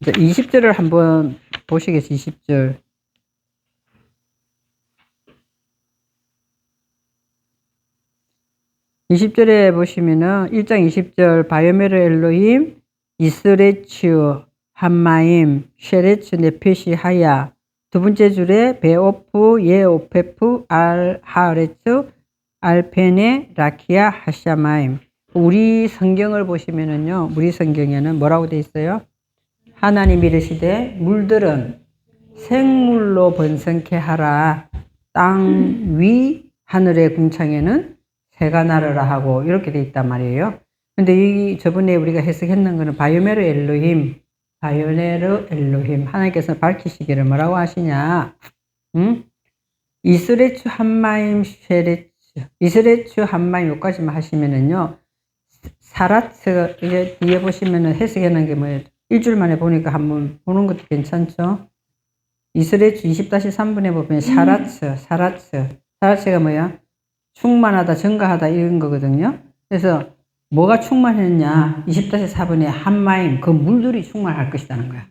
20절을 한번 보시겠어요? 20절. 20절에 보시면은 1장 20절 바요메르 엘로힘 이스레츠 함마임 쉐레츠 네페시 하야. 두 번째 줄에 베오프 예오페프 알하레츠 알페네 라키아 하샤마임. 우리 성경을 보시면은요, 우리 성경에는 뭐라고 돼 있어요? 하나님이 이르시되 물들은 생물로 번성케 하라. 땅 위 하늘의 궁창에는 새가 나르라 하고 이렇게 돼 있단 말이에요. 근데 저번에 우리가 해석했는 거는 바요메르 엘로힘, 바요메르 엘로힘, 하나님께서 밝히시기를 뭐라고 하시냐? 이스레츠 함마임 쉐레츠, 이스레츠 함마임 여기까지만 하시면은요, 사라츠, 이게 뒤에 보시면은 해석해놓은 게 뭐예요? 일주일 만에 보니까 한번 보는 것도 괜찮죠? 이스레츠 20-3분에 보면 사라츠가 뭐야? 충만하다, 증가하다 이런 거거든요. 그래서 뭐가 충만했냐? 20-4분에 함마임, 그 물들이 충만할 것이라는 거야.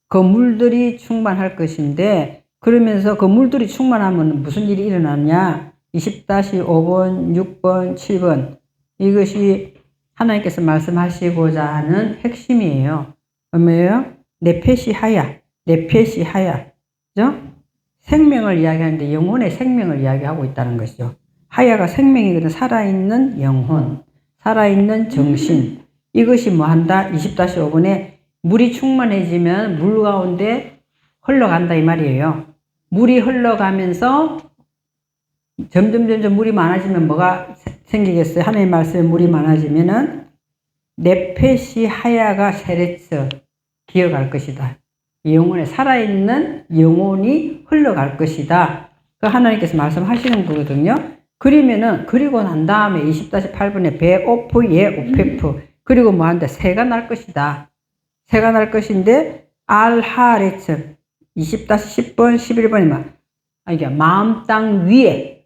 그 물들이 충만할 것인데, 그러면서 그 물들이 충만하면 무슨 일이 일어나냐? 20-5번, 6번, 7번. 이것이 하나님께서 말씀하시고자 하는 핵심이에요. 뭐예요? 네페시 하야. 그죠? 생명을 이야기하는데 영혼의 생명을 이야기하고 있다는 것이죠. 하야가 생명이거든. 살아있는 영혼, 살아있는 정신. 이것이 뭐 한다? 20-5번에 물이 충만해지면 물 가운데 흘러간다 이 말이에요. 물이 흘러가면서 점점 물이 많아지면 뭐가 생기겠어요? 하나님의 말씀에 물이 많아지면은 네페시 하야가 쉐레츠 기어갈 것이다. 영혼에 살아있는 영혼이 흘러갈 것이다. 그 하나님께서 말씀하시는 거거든요. 그리고 난 다음에 20-8분에 베오프 예오페프 그리고 뭐 한다? 새가 날 것이다. 새가 날 것인데 알하레츠 20-10번 11번이면 이게 마음 땅 위에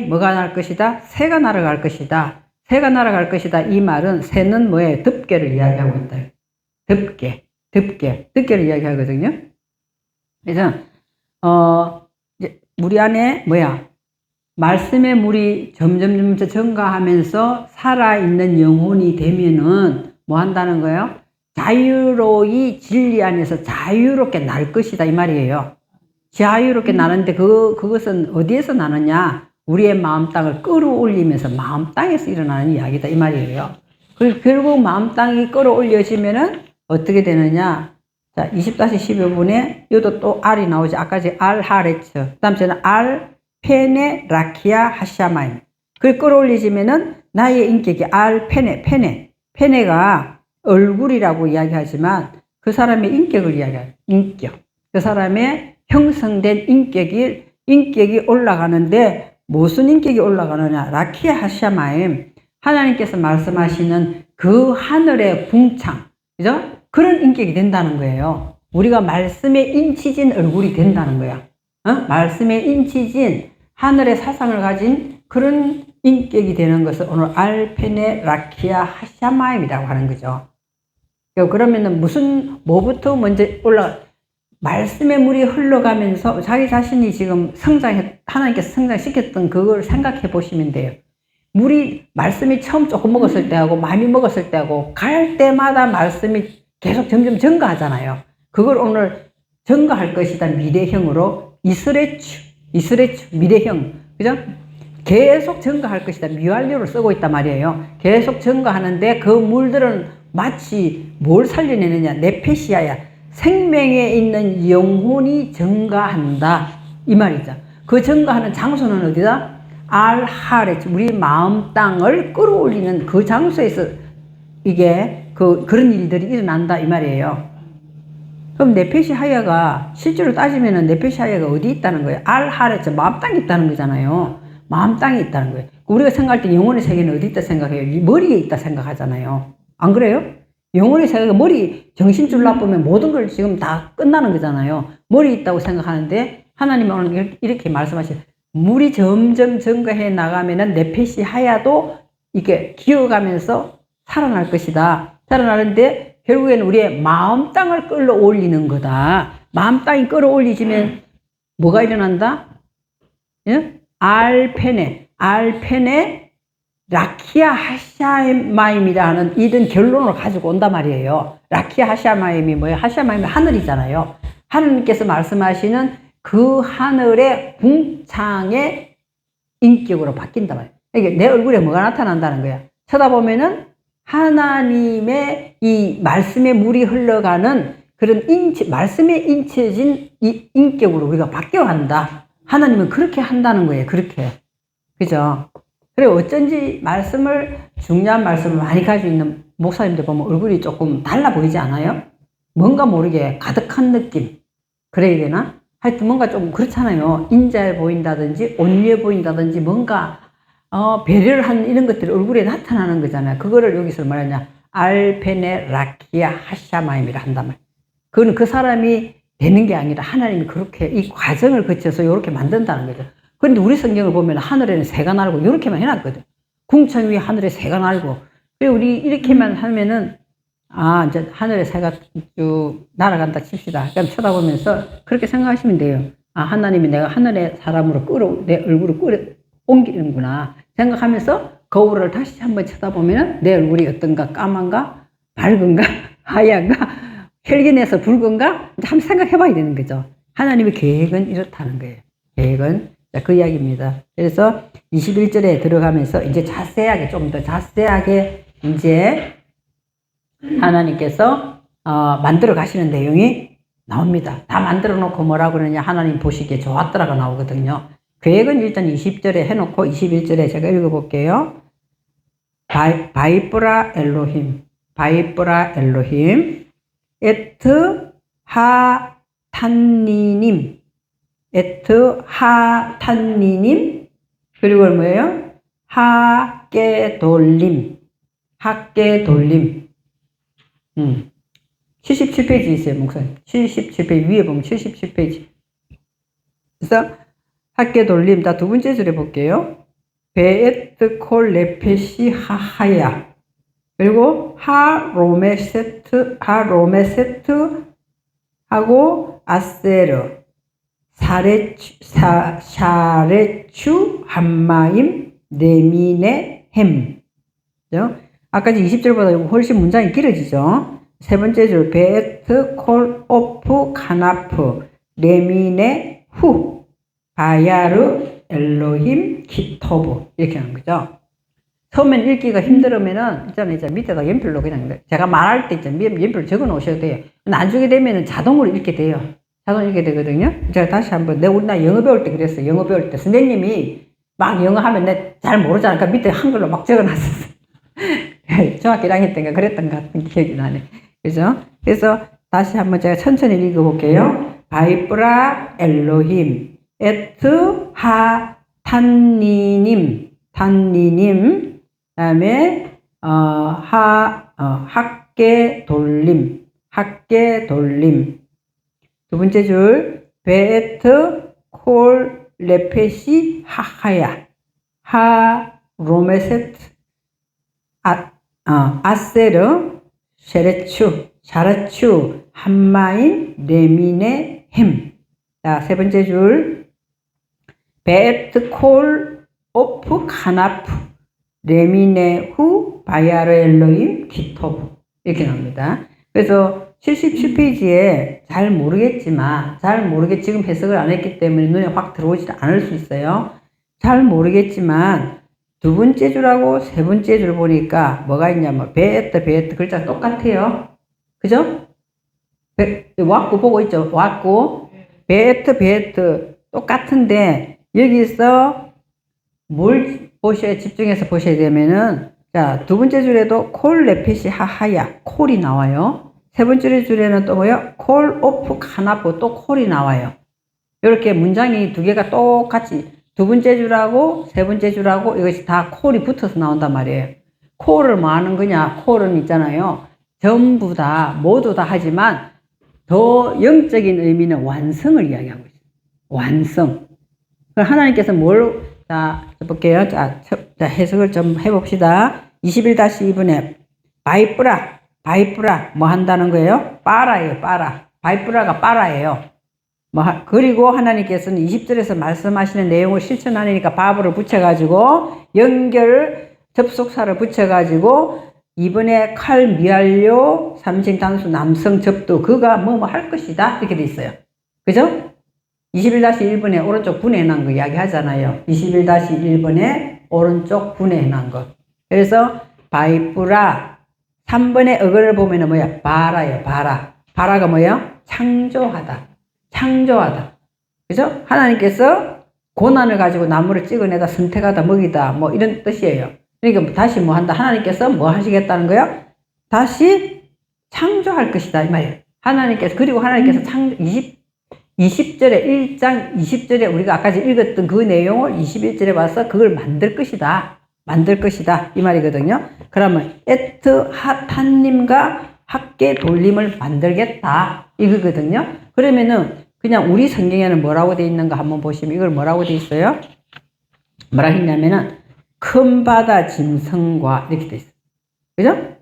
뭐가 날 것이다? 새가 날아갈 것이다. 새가 날아갈 것이다. 이 말은 새는 뭐예요? 덮개를 이야기하고 있다. 덮개를 이야기하거든요. 그래서 이제 우리 안에 뭐야? 말씀의 물이 점점 증가하면서 살아있는 영혼이 되면은 뭐 한다는 거예요? 자유로이 진리 안에서 자유롭게 날 것이다 이 말이에요. 자유롭게 나는데 그것은 어디에서 나느냐? 우리의 마음 땅을 끌어올리면서 마음 땅에서 일어나는 이야기다 이 말이에요. 그리고 결국 마음 땅이 끌어올려지면은 어떻게 되느냐? 자, 20-15분에 여기도 또 R이 나오지. 아까 제 알하레츠. 그 다음 저는 알페네 라키아 하샤마임. 그걸 끌어올리지면은 나의 인격이 페네가 얼굴이라고 이야기하지만 그 사람의 인격을 이야기해요. 인격. 그 사람의 형성된 인격이 올라가는데 무슨 인격이 올라가느냐? 라키아 하샤마임. 하나님께서 말씀하시는 그 하늘의 궁창. 그죠? 그런 인격이 된다는 거예요. 우리가 말씀에 인치진 얼굴이 된다는 거야. 말씀에 인치진 하늘의 사상을 가진 그런 인격이 되는 것을 오늘 알페네 라키아 하샤마임이라고 하는 거죠. 그러면은 뭐부터 먼저 말씀의 물이 흘러가면서 자기 자신이 지금 하나님께서 성장시켰던 그걸 생각해 보시면 돼요. 말씀이 처음 조금 먹었을 때하고 많이 먹었을 때하고 갈 때마다 말씀이 계속 점점 증가하잖아요. 그걸 오늘 증가할 것이다. 미래형으로 이스레츠 미래형. 그죠? 계속 증가할 것이다. 미완료를 쓰고 있단 말이에요. 계속 증가하는데 그 물들은 마치 뭘 살려내느냐? 네페시아야. 생명에 있는 영혼이 증가한다. 이 말이죠. 그 증가하는 장소는 어디다? 알하레츠. 우리 마음 땅을 끌어올리는 그 장소에서 이게 그런 일들이 일어난다. 이 말이에요. 그럼 네페시 하야가 실제로 따지면은 네페시 하야가 어디 있다는 거예요? 알하레츠. 마음 땅에 있다는 거잖아요. 마음 땅에 있다는 거예요. 우리가 생각할 때 영혼의 세계는 어디 있다 생각해요? 머리에 있다 생각하잖아요. 안 그래요? 영혼의 세계가 정신줄 나쁘면 모든 걸 지금 다 끝나는 거잖아요. 머리에 있다고 생각하는데 하나님은 오늘 이렇게 말씀하시죠. 물이 점점 증가해 나가면은 네페시 하야도 이게 기어가면서 살아날 것이다. 살아나는데 결국에는 우리의 마음 땅을 끌어올리는 거다. 마음 땅이 끌어올리지면 뭐가 일어난다? 예? 알펜에 라키아 하샤마임이라는 이런 결론을 가지고 온단 말이에요. 라키아 하샤마임이 뭐예요? 하샤마임이 하늘이잖아요. 하느님께서 말씀하시는 그 하늘의 궁창의 인격으로 바뀐단 말이에요. 그러니까 내 얼굴에 뭐가 나타난다는 거야. 쳐다보면은 하나님의 이 말씀의 물이 흘러가는 그런 말씀에 인쳐진 이 인격으로 우리가 바뀌어간다. 하나님은 그렇게 한다는 거예요. 그렇게. 그죠? 그래, 어쩐지 중요한 말씀을 많이 가지고 있는 목사님들 보면 얼굴이 조금 달라 보이지 않아요? 뭔가 모르게 가득한 느낌. 그래야 되나? 하여튼 뭔가 좀 그렇잖아요. 인자해 보인다든지, 온유해 보인다든지, 뭔가, 배려를 하는 이런 것들이 얼굴에 나타나는 거잖아요. 그거를 여기서 말하냐. 알페네 라키아 하샤마임이라 한단 말이에요. 그건 그 사람이 되는 게 아니라 하나님이 그렇게 이 과정을 거쳐서 이렇게 만든다는 거죠. 그런데 우리 성경을 보면 하늘에는 새가 날고 이렇게만 해놨거든. 궁창 위에 하늘에 새가 날고. 그리고 우리 이렇게만 하면은 이제 하늘에 새가 쭉 날아간다 칩시다. 그럼 쳐다보면서 그렇게 생각하시면 돼요. 하나님이 내가 하늘의 사람으로 내 얼굴을 옮기는구나 생각하면서 거울을 다시 한번 쳐다보면 내 얼굴이 어떤가, 까만가, 밝은가, 하얀가, 혈기내서 붉은가? 한번 생각해 봐야 되는 거죠. 하나님의 계획은 이렇다는 거예요. 계획은. 자, 그 이야기입니다. 그래서 21절에 들어가면서 이제 좀 더 자세하게 이제 하나님께서 만들어 가시는 내용이 나옵니다. 다 만들어 놓고 뭐라고 그러냐. 하나님 보시기에 좋았더라가 나오거든요. 계획은 일단 20절에 해놓고 21절에 제가 읽어볼게요. 바이브라 엘로힘 에트 하탄니님 그리고 뭐예요? 하게돌림 77페이지 있어요, 목사님. 77페이지 위에 보면 77페이지. 그래서 하게돌림 두 번째 줄에 볼게요. 베에트 콜 레페시 하하야 그리고 하로메세트 하고 아세르 샤레추 함마임 네미네 햄. 아까 20절보다 훨씬 문장이 길어지죠. 세 번째 줄 베에트 콜 오프 카나프 네미네 후 바야르 엘로힘 키토브 이렇게 하는 거죠. 처음엔 읽기가 힘들으면은 이제 밑에다 연필로 그냥 제가 말할 때 연필 적어 놓으셔도 돼요. 나중에 되면은 자동으로 읽게 돼요. 자동으로 읽게 되거든요. 제가 다시 한번 우리나라 영어 배울 때 그랬어요. 영어 배울 때 선생님이 막 영어 하면 내 잘 모르잖아. 그러니까 밑에 한글로 막 적어 놨었어요. 중학교 1학년 때인가 그랬던 것 같은 기억이 나네. 그죠? 그래서 다시 한번 제가 천천히 읽어볼게요. 바이브라 엘로힘 에트 하 탄니님 다음에 학계 돌림 두 번째 줄 베에트 콜 레페시 하하야 하 로메세트 아세르 샤라추 함마인 레미네 햄. 자, 세 번째 줄 베에트 콜 오프 카나프 레미네 후 바야르 엘로임 키토브 이렇게 나옵니다. 그래서 77페이지에 잘 모르겠지만 지금 해석을 안 했기 때문에 눈에 확 들어오지 않을 수 있어요. 잘 모르겠지만 두 번째 줄하고 세 번째 줄 보니까 뭐가 있냐면 베에트 글자 똑같아요. 그죠? 왁구 보고 있죠? 왁구 베에트 똑같은데 여기서 뭘 집중해서 보셔야 되면은 자, 두 번째 줄에도 콜 레페시 하하야 콜이 나와요. 세 번째 줄에는 또 뭐요? 콜 오프 카나프 또 콜이 나와요. 이렇게 문장이 두 개가 똑같이 두 번째 줄하고 세 번째 줄하고 이것이 다 콜이 붙어서 나온단 말이에요. 콜을 뭐 하는 거냐? 콜은 있잖아요. 전부 다 모두 다 하지만 더 영적인 의미는 완성을 이야기하고 있어요. 완성. 하나님께서 자, 볼게요. 자, 자, 해석을 좀 해봅시다. 21-2번에 바이프라 뭐 한다는 거예요? 빠라예요. 빠라. 바이프라가 빠라예요. 그리고 하나님께서는 20절에서 말씀하시는 내용을 실천하니까 바브를 붙여가지고 연결 접속사를 붙여가지고 이번에 칼 미알료 삼신 단수 남성 접두 그가 뭐 할 것이다 이렇게 돼 있어요. 그죠? 21-1번에 오른쪽 분해해놓은 거 이야기 하잖아요. 21-1번에 오른쪽 분해해놓은 거. 그래서 바이프라 3번의 어근을 보면은 뭐야? 바라예요. 바라가 뭐예요? 창조하다. 그죠? 하나님께서 고난을 가지고 나무를 찍어내다 선택하다 먹이다 뭐 이런 뜻이에요. 그러니까 다시 뭐 한다. 하나님께서 뭐 하시겠다는 거예요? 다시 창조할 것이다 이 말이에요. 그리고 하나님께서 20절에 1장 20절에 우리가 아까 읽었던 그 내용을 21절에 와서 그걸 만들 것이다 이 말이거든요. 그러면 에트 핫한님과 함께 돌림을 만들겠다 이거거든요. 그러면은 그냥 우리 성경에는 뭐라고 돼 있는가 한번 보시면 이걸 뭐라고 돼 있어요? 뭐라 했냐면은 큰 바다 짐승과 이렇게 돼 있어요. 그죠?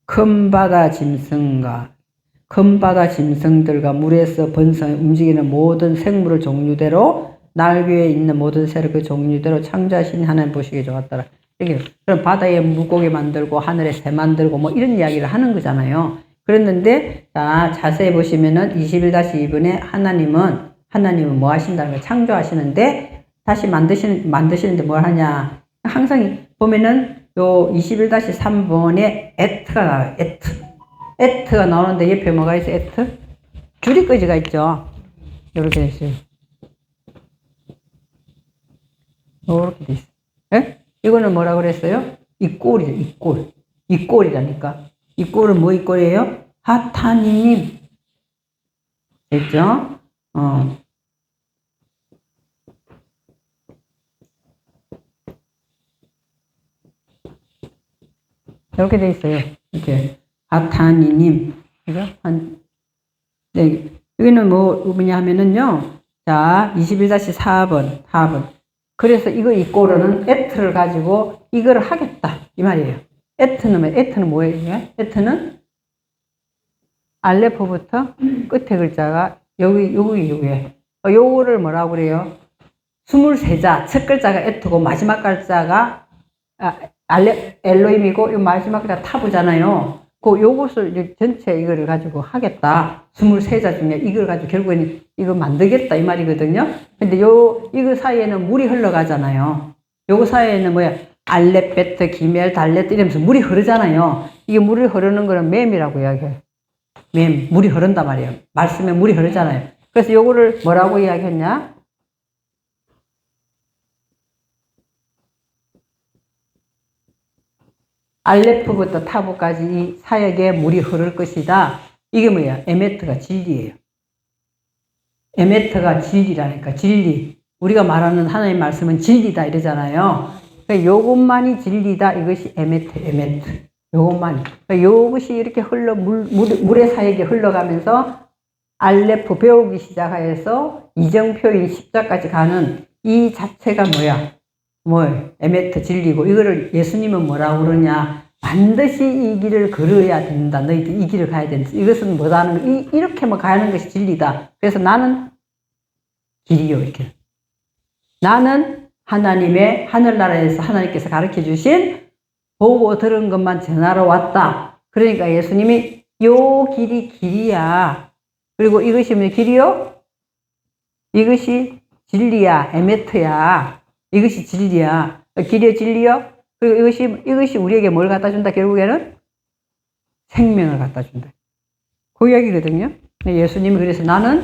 큰 바다 짐승들과 물에서 번성 움직이는 모든 생물을 종류대로 날 위에 있는 모든 새를 그 종류대로 창조하신 하나님 보시기에 좋았더라. 이게 그럼 바다에 물고기 만들고 하늘에 새 만들고 뭐 이런 이야기를 하는 거잖아요. 그랬는데 자 자세히 보시면은 21-2번에 하나님은 뭐 하신다는 거 창조하시는데 다시 만드시는데 뭘 하냐? 항상 보면은 요 21-3번에 에트가 나와요. 에트가 나오는데 옆에 뭐가 있어요? 에트? 줄이꺼지가 있죠. 요렇게 돼 있어요. 요렇게 돼 있어요. 예? 이거는 뭐라 그랬어요? 이꼴이죠. 이꼴이라니까. 이꼴은 뭐 이꼴이에요? 하타님. 됐죠? 이렇게 돼 있어요. 이렇게. 하타니님. 그죠? 네. 여기는 뭐냐 하면은요. 자, 21-4번. 그래서 이꼴은 에트를 가지고 이걸 하겠다. 이 말이에요. 에트는 뭐예요? 에트는 알레포부터 끝에 글자가 요거에. 요거를 뭐라고 그래요? 23자. 첫 글자가 에트고 마지막 글자가 엘로힘이고 요 마지막 글자가 타부잖아요. 요것을 전체 이거를 가지고 하겠다. 23자 중에 이걸 가지고 결국에는 이거 만들겠다 이 말이거든요. 근데 이거 사이에는 물이 흘러가잖아요. 요거 사이에는 뭐야? 알렛, 베트, 기멜, 달렛 이러면서 물이 흐르잖아요. 이게 물이 흐르는 거는 맴이라고 이야기해요. 물이 흐른단 말이에요. 말씀에 물이 흐르잖아요. 그래서 요거를 뭐라고 이야기했냐? 알레프부터 타부까지 이 사역에 물이 흐를 것이다. 이게 뭐야? 에메트가 진리예요. 에메트가 진리라니까. 진리. 우리가 말하는 하나님의 말씀은 진리다 이러잖아요. 그러니까 요것만이 진리다. 이것이 에메트. 요것만이. 그러니까 요것이 이렇게 물의 사역에 흘러가면서 알레프 배우기 시작해서 이정표인 십자까지 가는 이 자체가 뭐야? 에메트 진리고, 이거를 예수님은 뭐라고 그러냐? 반드시 이 길을 걸어야 된다. 너희들 이 길을 가야 된다. 이것은 뭐다는 거, 이렇게 가는 것이 진리다. 그래서 나는 길이요, 이렇게. 나는 하나님의 하늘나라에서 하나님께서 가르쳐 주신 보고 들은 것만 전하러 왔다. 그러니까 예수님이 요 길이 길이야. 그리고 이것이 뭐 길이요? 이것이 진리야. 에메트야. 이것이 진리야. 길이요, 진리요? 그리고 이것이 우리에게 뭘 갖다 준다? 결국에는 생명을 갖다 준다. 그 이야기거든요. 예수님이 그래서 나는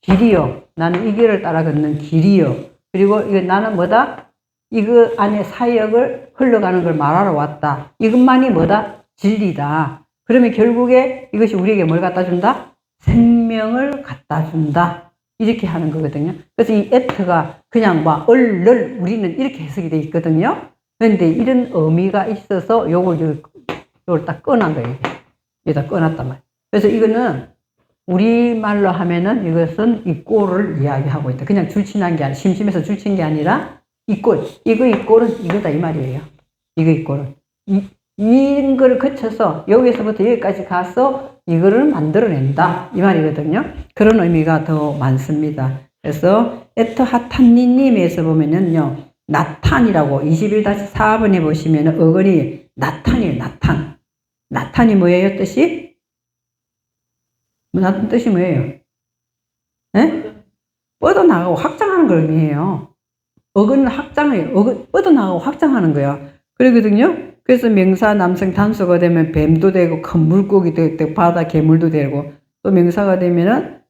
길이요. 나는 이 길을 따라 걷는 길이요. 그리고 나는 뭐다? 이거 안에 사역을 흘러가는 걸 말하러 왔다. 이것만이 뭐다? 진리다. 그러면 결국에 이것이 우리에게 뭘 갖다 준다? 생명을 갖다 준다. 이렇게 하는 거거든요. 그래서 이 에트가 그냥 우리는 이렇게 해석이 돼 있거든요. 그런데 이런 의미가 있어서 요걸 딱 꺼낸 거예요. 여기다 꺼놨단 말이에요. 그래서 이거는 우리말로 하면은 이것은 이 꼴을 이야기하고 있다. 그냥 줄친한 게 아니라, 심심해서 줄친 게 아니라 이꼴. 이거 이꼴은 이거다 이 말이에요. 이거 이꼴은. 이런 거를 거쳐서 여기서부터 여기까지 가서 이거를 만들어낸다 이 말이거든요. 그런 의미가 더 많습니다. 그래서 에트하탄니님에서 보면은요, 나탄이라고 21-4번에 보시면 어근이 나탄이에요. 나탄. 나탄이 뭐예요? 뜻이? 나탄 뜻이 뭐예요? 네? 뻗어나가고 확장하는 걸 의미해요. 어근은 확장해요. 뻗어나가고 확장하는 거예요. 그러거든요. 그래서 명사 남성 단수가 되면 뱀도 되고 큰 물고기도 되고 바다 괴물도 되고, 또 명사가 되면은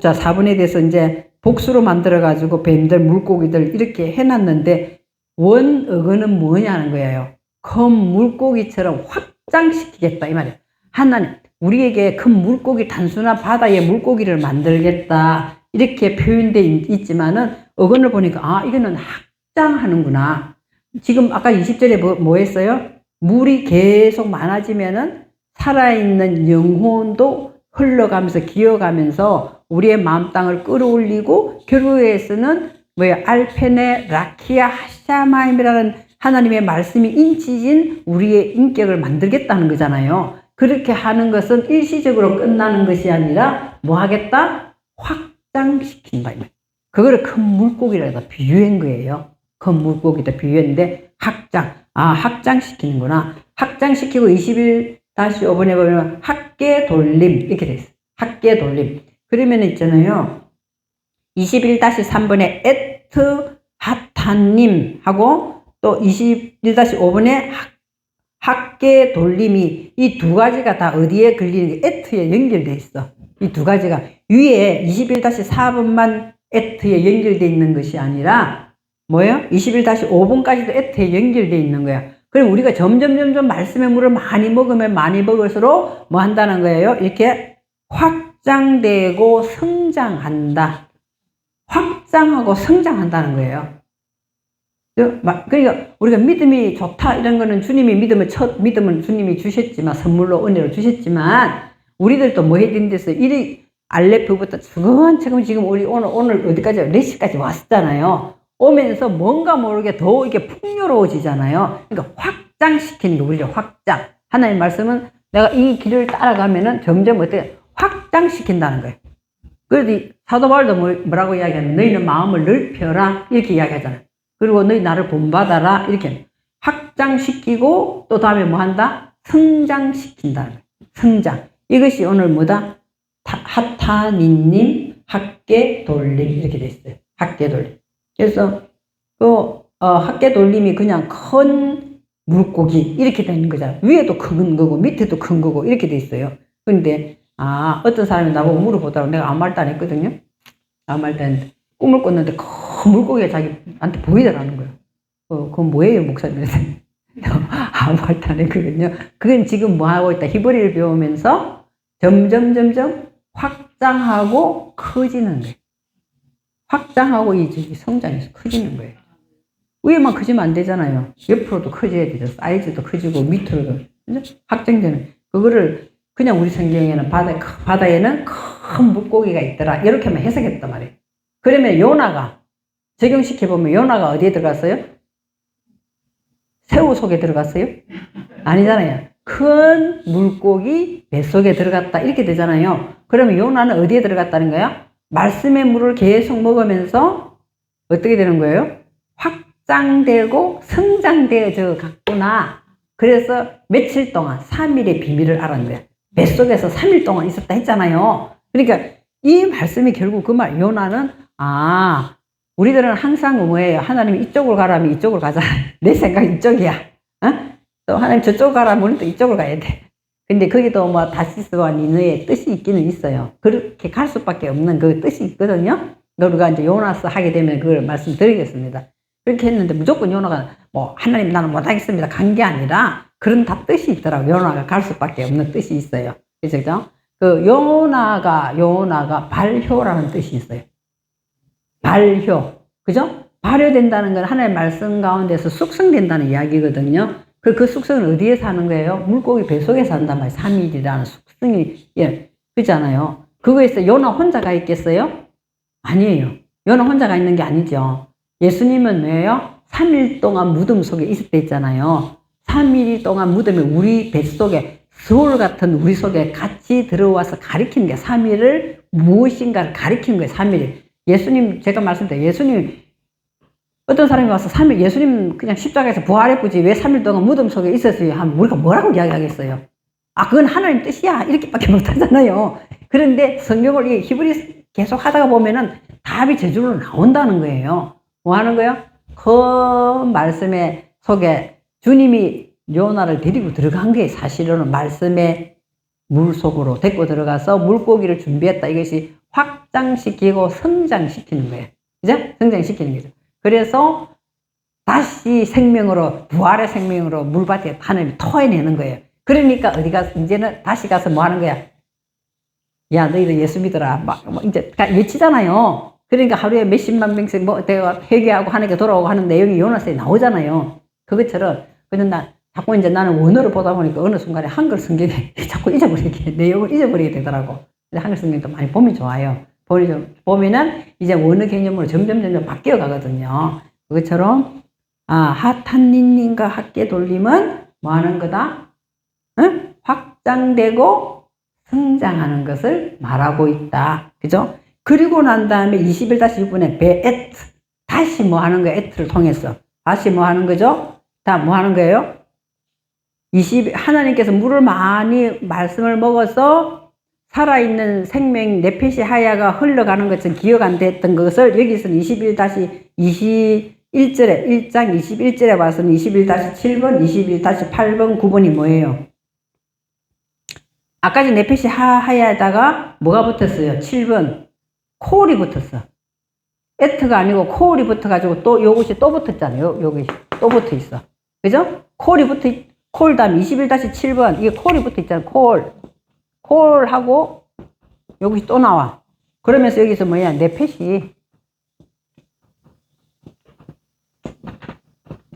자 4번에 대해서 이제 복수로 만들어 가지고 뱀들 물고기들 이렇게 해놨는데 원 어근은 뭐냐는 거예요. 큰 물고기처럼 확장시키겠다 이 말이에요. 하나님 우리에게 큰 물고기 단순한 바다의 물고기를 만들겠다 이렇게 표현되어 있지만은 어근을 보니까 아 이거는 확장하는구나. 지금 아까 20절에 뭐 했어요? 물이 계속 많아지면은 살아있는 영혼도 흘러가면서 기어가면서 우리의 마음 땅을 끌어올리고 결국에서는 뭐예요? 알페네 라키아 하샤마임이라는 하나님의 말씀이 인치진 우리의 인격을 만들겠다는 거잖아요. 그렇게 하는 것은 일시적으로 끝나는 것이 아니라 뭐 하겠다? 확장시킨다. 그거를 큰 물고기라고 비유한 거예요. 큰 물고기다 비유했는데 확장시키는구나. 확장시키고 21-5번에 보면 학계 돌림 이렇게 돼 있어요. 학계 돌림. 그러면 있잖아요. 21-3번에 에트 하타님 하고 또 21-5번에 학계 돌림이 이 두 가지가 다 어디에 걸리는 게 에트에 연결돼 있어. 이 두 가지가 위에 21-4번만 에트에 연결돼 있는 것이 아니라 뭐예요? 21-5번까지도 에트에 연결돼 있는 거야. 그럼 우리가 점점 말씀의 물을 많이 먹으면 많이 먹을수록 뭐 한다는 거예요? 이렇게 확장되고 성장한다. 확장하고 성장한다는 거예요. 그러니까 우리가 믿음이 좋다 이런 거는 주님이 믿음은 주님이 주셨지만 선물로 은혜로 주셨지만 우리들도 뭐 해야 된댔어? 이 알레프부터 차근차근 지금 우리 오늘 어디까지 레시까지 왔잖아요. 오면서 뭔가 모르게 더 이게 풍요로워지잖아요. 그러니까 확장시키는 게 우리를 확장. 하나님 말씀은 내가 이 길을 따라가면은 점점 어떻게 확장시킨다는 거예요. 그래도 사도 바울도 뭐라고 이야기하면 너희는 마음을 넓혀라 이렇게 이야기하잖아요. 그리고 너희 나를 본받아라 이렇게 확장시키고 또 다음에 뭐 한다? 성장시킨다는 거예요. 성장. 이것이 오늘 뭐다? 하타니님 학계 돌림 이렇게 돼 있어요. 학계 돌림. 그래서 학계 돌림이 그냥 큰 물고기 이렇게 되는 거잖아요. 위에도 큰 거고 밑에도 큰 거고 이렇게 돼 있어요. 근데 어떤 사람이 나보고 물어보더라고. 내가 아무 말도 안 했거든요. 아무 말도 안 했는데 꿈을 꿨는데 큰 물고기가 자기한테 보이더라는 거예요. 그건 뭐예요 목사님? 아무 말도 안 했거든요. 그건 지금 뭐 하고 있다? 히브리를 배우면서 점점 확장하고 커지는 거예요. 확장하고 이 성장해서 커지는 거예요. 위에만 커지면 안 되잖아요. 옆으로도 커져야 되죠. 사이즈도 커지고 밑으로도 확장되는. 그거를 그냥 우리 성경에는 바다에는 큰 물고기가 있더라 이렇게만 해석했단 말이에요. 그러면 요나가 적용시켜보면 요나가 어디에 들어갔어요? 새우 속에 들어갔어요? 아니잖아요. 큰 물고기 뱃속에 들어갔다 이렇게 되잖아요. 그러면 요나는 어디에 들어갔다는 거야? 말씀의 물을 계속 먹으면서 어떻게 되는 거예요? 확장되고 성장되어져 갔구나. 그래서 며칠 동안 3일의 비밀을 알았는 거야. 뱃속에서 3일 동안 있었다 했잖아요. 그러니까 이 말씀이 결국 그 말, 요나는 우리들은 항상 뭐예요? 하나님이 이쪽으로 가라면 이쪽으로 가자. 내 생각 이쪽이야. 또 하나님 저쪽으로 가라면 우리는 또 이쪽으로 가야 돼. 근데 거기도 뭐 다시스와 니느의 뜻이 있기는 있어요. 그렇게 갈 수밖에 없는 그 뜻이 있거든요. 우리가 이제 요나서 하게 되면 그걸 말씀드리겠습니다. 그렇게 했는데 무조건 요나가 뭐 하나님 나는 못하겠습니다 간 게 아니라 그런 다 뜻이 있더라고요. 요나가 갈 수밖에 없는 뜻이 있어요. 그죠? 그 요나가 발효라는 뜻이 있어요. 발효. 그죠? 발효된다는 건 하나님의 말씀 가운데서 숙성된다는 이야기거든요. 그 숙성은 어디에서 하는 거예요? 물고기 뱃속에서 한단 말이에요. 3일이라는 숙성이, 그잖아요. 그거에서 요나 혼자가 있겠어요? 아니에요. 요나 혼자가 있는 게 아니죠. 예수님은 왜요? 3일 동안 무덤 속에 있었다 했잖아요. 3일 동안 무덤에 우리 뱃속에 서울 같은 우리 속에 같이 들어와서 가리키는 게 3일을 무엇인가를 가리키는 거예요. 3일이. 예수님 제가 말씀드려요. 예수님 어떤 사람이 와서 3일 예수님 그냥 십자가에서 부활했지 왜 3일 동안 무덤 속에 있었어요? 하면 우리가 뭐라고 이야기하겠어요? 아 그건 하나님 뜻이야 이렇게밖에 못하잖아요. 그런데 성경을 이 히브리 계속 하다가 보면은 답이 저절로 나온다는 거예요. 뭐 하는 거예요? 그 말씀의 속에 주님이 요나를 데리고 들어간 게 사실은 말씀의 물 속으로 데리고 들어가서 물고기를 준비했다. 이것이 확장시키고 성장시키는 거예요. 그죠? 성장시키는 거죠. 그래서 다시 생명으로, 부활의 생명으로 물밭에 하나님이 토해내는 거예요. 그러니까 어디 가서, 이제는 다시 가서 뭐 하는 거야? 야, 너희들 예수 믿어라. 이제 외치잖아요. 그러니까 하루에 몇십만 명씩 내가 회개하고 하나님께 돌아오고 하는 내용이 요나서에 나오잖아요. 그것처럼, 근데 자꾸 이제 나는 원어를 보다 보니까 어느 순간에 한글 성경에 자꾸 잊어버리게, 내용을 잊어버리게 되더라고. 한글 성경도 많이 보면 좋아요. 보면은 이제 원어 개념으로 점점 바뀌어 가거든요. 그것처럼, 하탄닌님과 함께 돌림은 뭐 하는 거다? 응? 확장되고 성장하는 것을 말하고 있다. 그죠? 그리고 난 다음에 21-6분에 베에트. 다시 뭐 하는 거야? 에트를 통해서. 다시 뭐 하는 거죠? 다 뭐 하는 거예요? 하나님께서 물을 많이 말씀을 먹어서 살아있는 생명 네페시 하야가 흘러가는 것은 기억 안 됐던 것을 여기서는 21-21절에 1장 21절에 봐서는 21-7번, 21-8번, 9번이 뭐예요? 아까 전 네페시 하야에다가 뭐가 붙었어요? 7번 코올이 붙었어. 에트가 아니고 코올이 붙어가지고 또 요것이 또 붙었잖아요. 여기 또 붙어 있어. 그죠? 콜 다음 21-7번 이게 콜이 붙어 있잖아. 콜하고 여기 또 나와. 그러면서 여기서 뭐야? 네펫이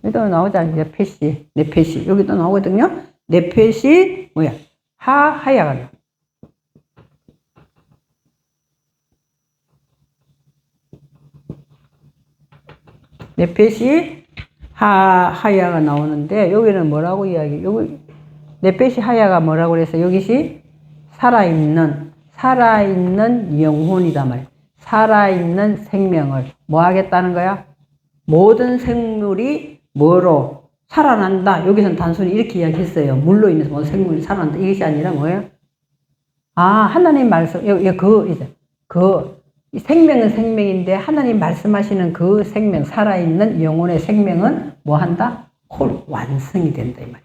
여기도 나오잖아. 네펫이 여기도 나오거든요. 네펫이 뭐야? 하야가 나와. 네펫이 하야가 나오는데 여기는 뭐라고 이야기? 여기 네펫이 하야가 뭐라고 그래서 여기시 살아있는 영혼이다 말. 살아있는 생명을 뭐 하겠다는 거야? 모든 생물이 뭐로 살아난다. 여기서는 단순히 이렇게 이야기했어요. 물로 인해서 모든 생물이 살아난다. 이것이 아니라 뭐예요? 하나님 말씀 이 생명은 생명인데 하나님 말씀하시는 그 생명, 살아있는 영혼의 생명은 뭐 한다? 완성이 된다 이 말이에요.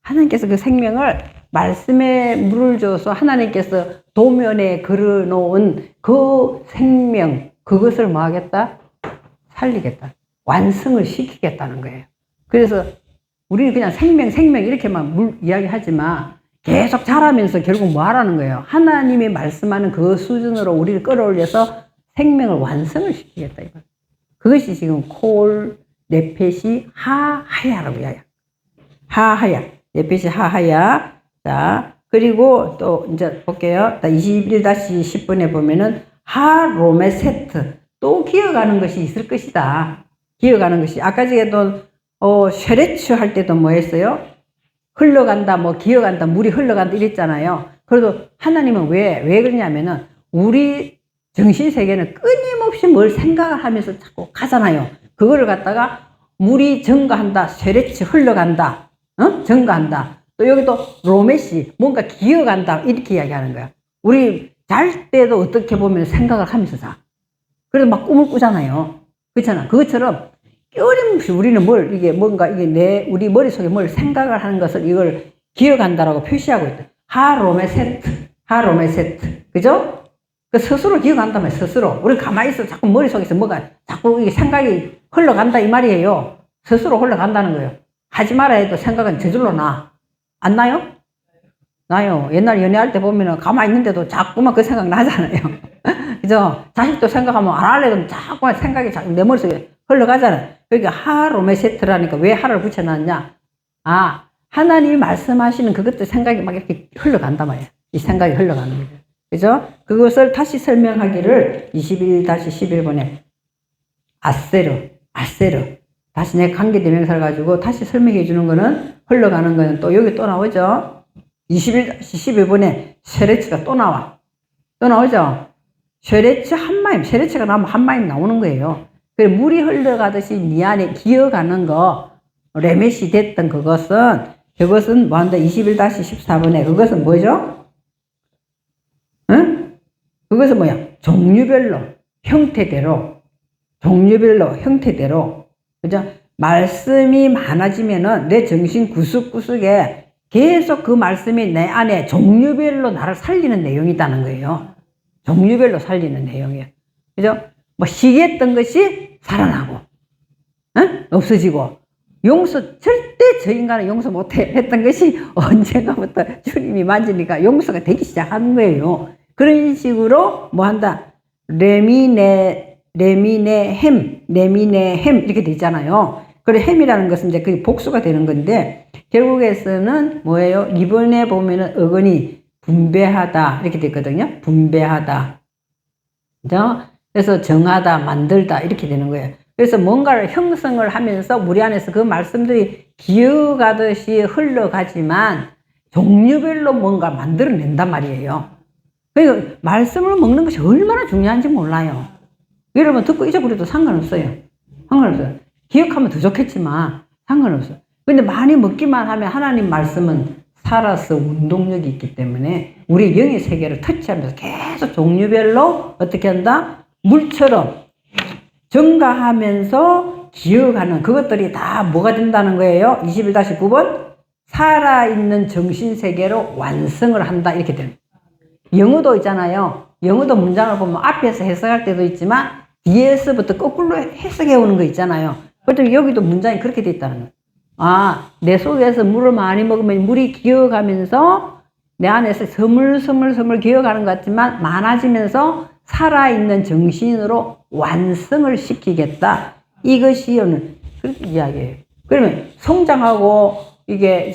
하나님께서 그 생명을 말씀에 물을 줘서 하나님께서 도면에 걸어놓은 그 생명, 그것을 뭐 하겠다? 살리겠다. 완성을 시키겠다는 거예요. 그래서 우리는 그냥 생명 이렇게만 이야기하지만 계속 자라면서 결국 뭐 하라는 거예요? 하나님이 말씀하는 그 수준으로 우리를 끌어올려서 생명을 완성을 시키겠다. 이거. 그것이 지금 네펫이 하야라고 이야기해요. 하야. 네펫이 하야. 자, 그리고 또 이제 볼게요. 21-10번에 보면은 하로메세트. 또 기어가는 것이 있을 것이다. 기어가는 것이. 아까 전에도 쉐레츠 할 때도 뭐 했어요? 흘러간다, 기어간다, 물이 흘러간다 이랬잖아요. 그래도 하나님은 왜 그러냐면은 우리 정신세계는 끊임없이 뭘 생각을 하면서 자꾸 가잖아요. 그거를 갖다가 물이 증가한다, 쉐레츠 흘러간다, 증가한다. 또 여기도 로메시, 뭔가 기어간다, 이렇게 이야기하는 거야. 우리 잘 때도 어떻게 보면 생각을 하면서 자. 그래서 막 꿈을 꾸잖아요. 그렇잖아. 그것처럼 끊임없이 우리는 우리 머릿속에 뭘 생각을 하는 것을 이걸 기억한다라고 표시하고 있다. 하로메세트. 그죠? 그 스스로 기억한단 말이에요, 스스로. 우리 가만히 있어. 자꾸 머릿속에서 자꾸 이게 생각이 흘러간다, 이 말이에요. 스스로 흘러간다는 거예요. 하지 말아 해도 생각은 저절로 나. 안 나요? 나요. 옛날 연애할 때 보면은 가만히 있는데도 자꾸만 그 생각 나잖아요. 그죠? 자식도 생각하면 안 할래도 자꾸만 생각이 내 머릿속에 흘러가잖아요. 그러니까 하로메세트라니까 왜 하를 붙여놨냐? 하나님이 말씀하시는 그것도 생각이 막 이렇게 흘러간단 말이에요. 이 생각이 흘러가는 거예요. 그죠? 그것을 다시 설명하기를 21-11번에 아세르. 아세르. 다시 내 관계대명사를 가지고 다시 설명해 주는 거는, 흘러가는 거는 또 여기 또 나오죠. 21-12번에 쉐레츠가 또 나와. 또 나오죠. 쉐레츠 한마임, 쉐레츠가 나오면 한마임 나오는 거예요. 그래, 물이 흘러가듯이 니 안에 기어가는 거, 레메시 됐던 그것은 뭐 한다? 21-14번에 그것은 뭐죠? 응? 그것은 뭐야? 종류별로, 형태대로, 그죠? 말씀이 많아지면은 내 정신 구석구석에 계속 그 말씀이 내 안에 종류별로 나를 살리는 내용이 있다는 거예요. 종류별로 살리는 내용이에요. 그죠? 뭐 시기했던 것이 살아나고, 응? 없어지고, 절대 저 인간은 용서 못해 했던 것이 언젠가부터 주님이 만지니까 용서가 되기 시작하는 거예요. 그런 식으로 뭐 한다? 레미네햄 이렇게 되잖아요. 그래, 햄이라는 것은 이제 그게 복수가 되는 건데, 결국에서는 뭐예요? 이번에 보면은 어근이 분배하다 이렇게 됐거든요. 분배하다. 그죠? 그래서 정하다, 만들다 이렇게 되는 거예요. 그래서 뭔가를 형성을 하면서 우리 안에서 그 말씀들이 기어가듯이 흘러가지만 종류별로 뭔가 만들어낸단 말이에요. 그러니까 말씀을 먹는 것이 얼마나 중요한지 몰라요. 여러분 듣고 잊어버려도 상관없어요. 기억하면 더 좋겠지만 상관없어요. 근데 많이 먹기만 하면 하나님 말씀은 살아서 운동력이 있기 때문에 우리 영의 세계를 터치하면서 계속 종류별로 어떻게 한다? 물처럼 증가하면서 기어가는 그것들이 다 뭐가 된다는 거예요? 21-9번 살아있는 정신세계로 완성을 한다 이렇게 되는 거예요. 영어도 있잖아요. 영어도 문장을 보면 앞에서 해석할 때도 있지만 뒤에서부터 거꾸로 해석해 오는 거 있잖아요. 그렇다면 여기도 문장이 그렇게 돼 있다는 거예요. 아, 내 속에서 물을 많이 먹으면 물이 기어가면서 내 안에서 스물스물 기어가는 것 같지만 많아지면서 살아있는 정신으로 완성을 시키겠다. 이것이 오늘 그렇게 이야기예요. 그러면 성장하고 이게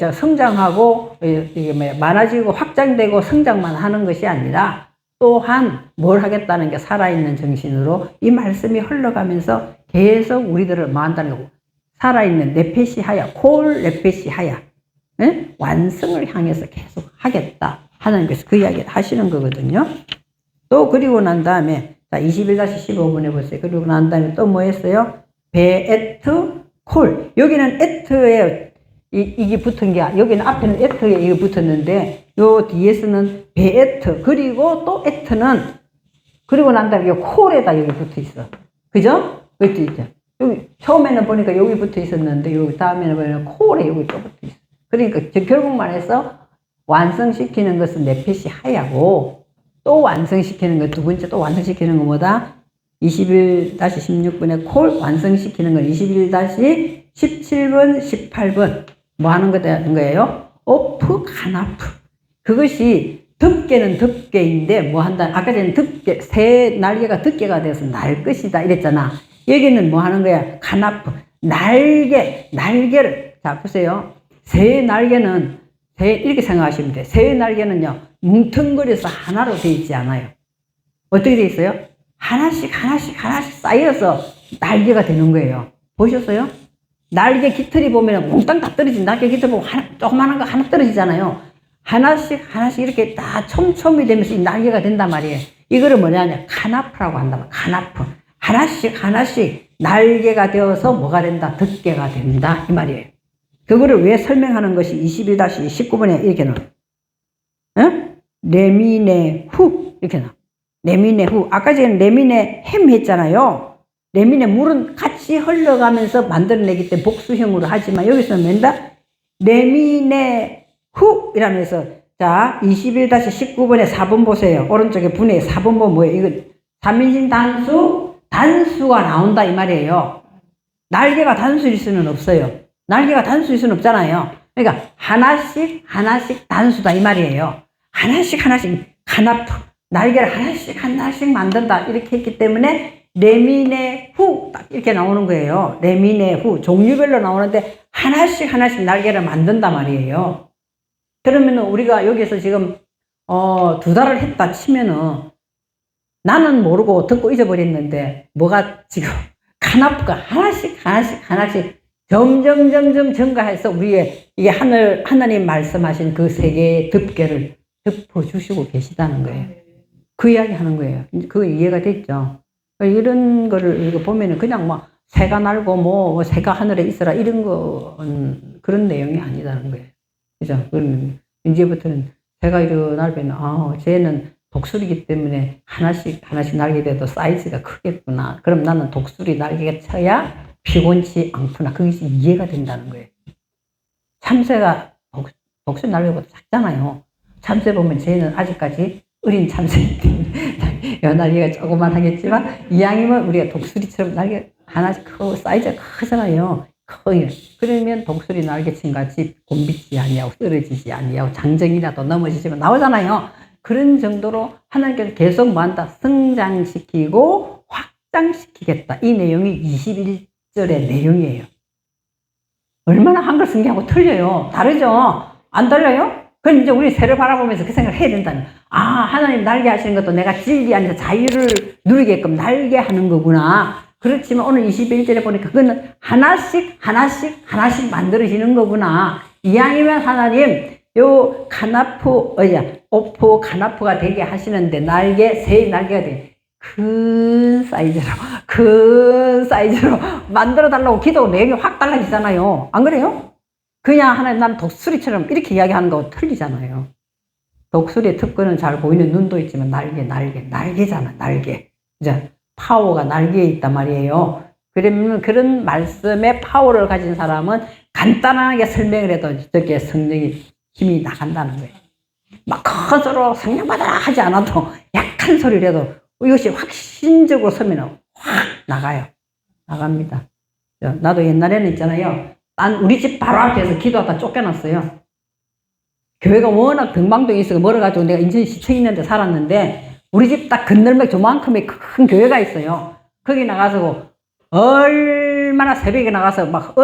많아지고 확장되고 성장만 하는 것이 아니라 또한 뭘 하겠다는 게 살아있는 정신으로 이 말씀이 흘러가면서 계속 우리들을 뭐 한다는 거고 살아있는 네페시하야, 콜 네페시하야 완성을 향해서 계속 하겠다. 하나님께서 그 이야기를 하시는 거거든요. 또 그리고 난 다음에 자 21-15번에 보세요. 그리고 난 다음에 또 뭐 했어요? 베에트 콜. 여기는 에트에 이게 붙은 게 여기는 앞에는 에트에 이게 붙었는데 요 뒤에서는 베에트 그리고 또 에트는 그리고 난 다음에 콜에다 여기 붙어 있어. 그죠? 그것도 있죠. 여기 처음에는 보니까 여기 붙어 있었는데 여기 다음에는 보니까 콜에 여기 또 붙어 있어. 그러니까 결국만 해서 완성시키는 것은 네페시 하야고 또 완성시키는 거 두 번째 또 완성시키는 거 뭐다? 21-16번에 콜 완성시키는 건 21-17번 18번 뭐 하는 거예요? 오프 가나프. 그것이 덮개는 덮개인데 뭐 한다? 아까 전에 덮개 새 날개가 덮개가 되어서 날 것이다 이랬잖아. 여기는 뭐 하는 거야? 가나프. 날개를 자 보세요. 새 날개는 이렇게 생각하시면 돼. 새 날개는요 뭉텅거려서 하나로 되어 있지 않아요. 어떻게 되어 있어요? 하나씩 쌓여서 날개가 되는 거예요. 보셨어요? 날개 깃털이 보면 몽땅 다 떨어진 날개 깃털 보면 조그마한 거 하나 떨어지잖아요. 하나씩 이렇게 다 촘촘히 되면서 이 날개가 된단 말이에요. 이거를 뭐냐면 카나프라고 한단 말이에요. 카나프. 하나씩 날개가 되어서 뭐가 된다? 덮개가 된다. 이 말이에요. 그거를 왜 설명하는 것이 21-19번에 이렇게 나와요. 레미네 후 이렇게 나와요. 레미네 후. 아까 전에 레미네 햄 했잖아요. 레미네 물은 같이 흘러가면서 만들어내기 때문에 복수형으로 하지만 여기서는 뭔다? 레미네 후 이라면서 자 21-19번에 4번 보세요. 오른쪽에 분해 4번 보면 뭐예요? 이거 3인칭 단수가 나온다 이 말이에요. 날개가 단수일 수는 없어요. 날개가 단수일 수는 없잖아요. 그러니까 하나씩 단수다 이 말이에요. 하나씩 가나프 날개를 하나씩 만든다 이렇게 했기 때문에 레미네 후 딱 이렇게 나오는 거예요. 레미네 후 종류별로 나오는데 하나씩 날개를 만든단 말이에요. 그러면 우리가 여기서 지금 2달을 했다 치면은 나는 모르고 듣고 잊어버렸는데 뭐가 지금 카나프가 하나씩 점점 증가해서 우리의 이게 하나님 말씀하신 그 세계의 덮개를 덮어주시고 계시다는 거예요. 그 이야기 하는 거예요. 그 이해가 됐죠. 이런 거를 이거 보면은 그냥 막 새가 날고 뭐 새가 하늘에 있어라 이런 건 그런 내용이 아니다는 거예요. 그죠? 그러면 이제부터는 새가 이렇게 날면 쟤는 독수리이기 때문에 하나씩 날게 돼도 사이즈가 크겠구나. 그럼 나는 독수리 날개가 쳐야 피곤치 않구나. 그것이 이해가 된다는 거예요. 참새가 독수리 날개보다 작잖아요. 참새 보면 쟤는 아직까지 어린 참새인데 날개가 조그만 하겠지만 이왕이면 우리가 독수리처럼 날개 하나씩 크고 사이즈가 크잖아요. 커요. 그러면 독수리 날개친 같이 곤비지 아니하고 쓰러지지 아니하고 장정이라도 넘어지지만 나오잖아요. 그런 정도로 하나님께서 계속 뭐한다? 성장시키고 확장시키겠다. 이 내용이 21절의 내용이에요. 얼마나 한글 성경하고 틀려요. 다르죠? 안 달라요? 그럼 이제 우리 새를 바라보면서 그 생각을 해야 된다는. 하나님 날개 하시는 것도 내가 진리 안에서 자유를 누리게끔 날개 하는 거구나. 그렇지만 오늘 21절에 보니까 그거는 하나씩 만들어지는 거구나. 이왕이면 하나님 요 오프 카나프가 되게 하시는데 새 날개가 되게 큰 사이즈로 만들어 달라고 기도 내용이 확 달라지잖아요. 안 그래요? 그냥 하나님 난 독수리처럼 이렇게 이야기하는 거하고 틀리잖아요. 독수리의 특권은 잘 보이는 눈도 있지만 날개잖아, 날개. 이제 파워가 날개에 있단 말이에요. 그러면 그런 말씀의 파워를 가진 사람은 간단하게 설명을 해도 저게 성령이 힘이 나간다는 거예요. 막 큰 소리로 성령받아라 하지 않아도 약한 소리를 해도 이것이 확신적으로 서면 확 나갑니다. 나도 옛날에는 있잖아요. 우리 집 바로 앞에서 기도하다 쫓겨났어요. 교회가 워낙 등방동에 있어서 멀어가지고 내가 인천시청 있는 데 살았는데 우리 집 딱 건널목 조만큼의 큰 교회가 있어요. 거기 나가서 얼마나 새벽에 나가서 막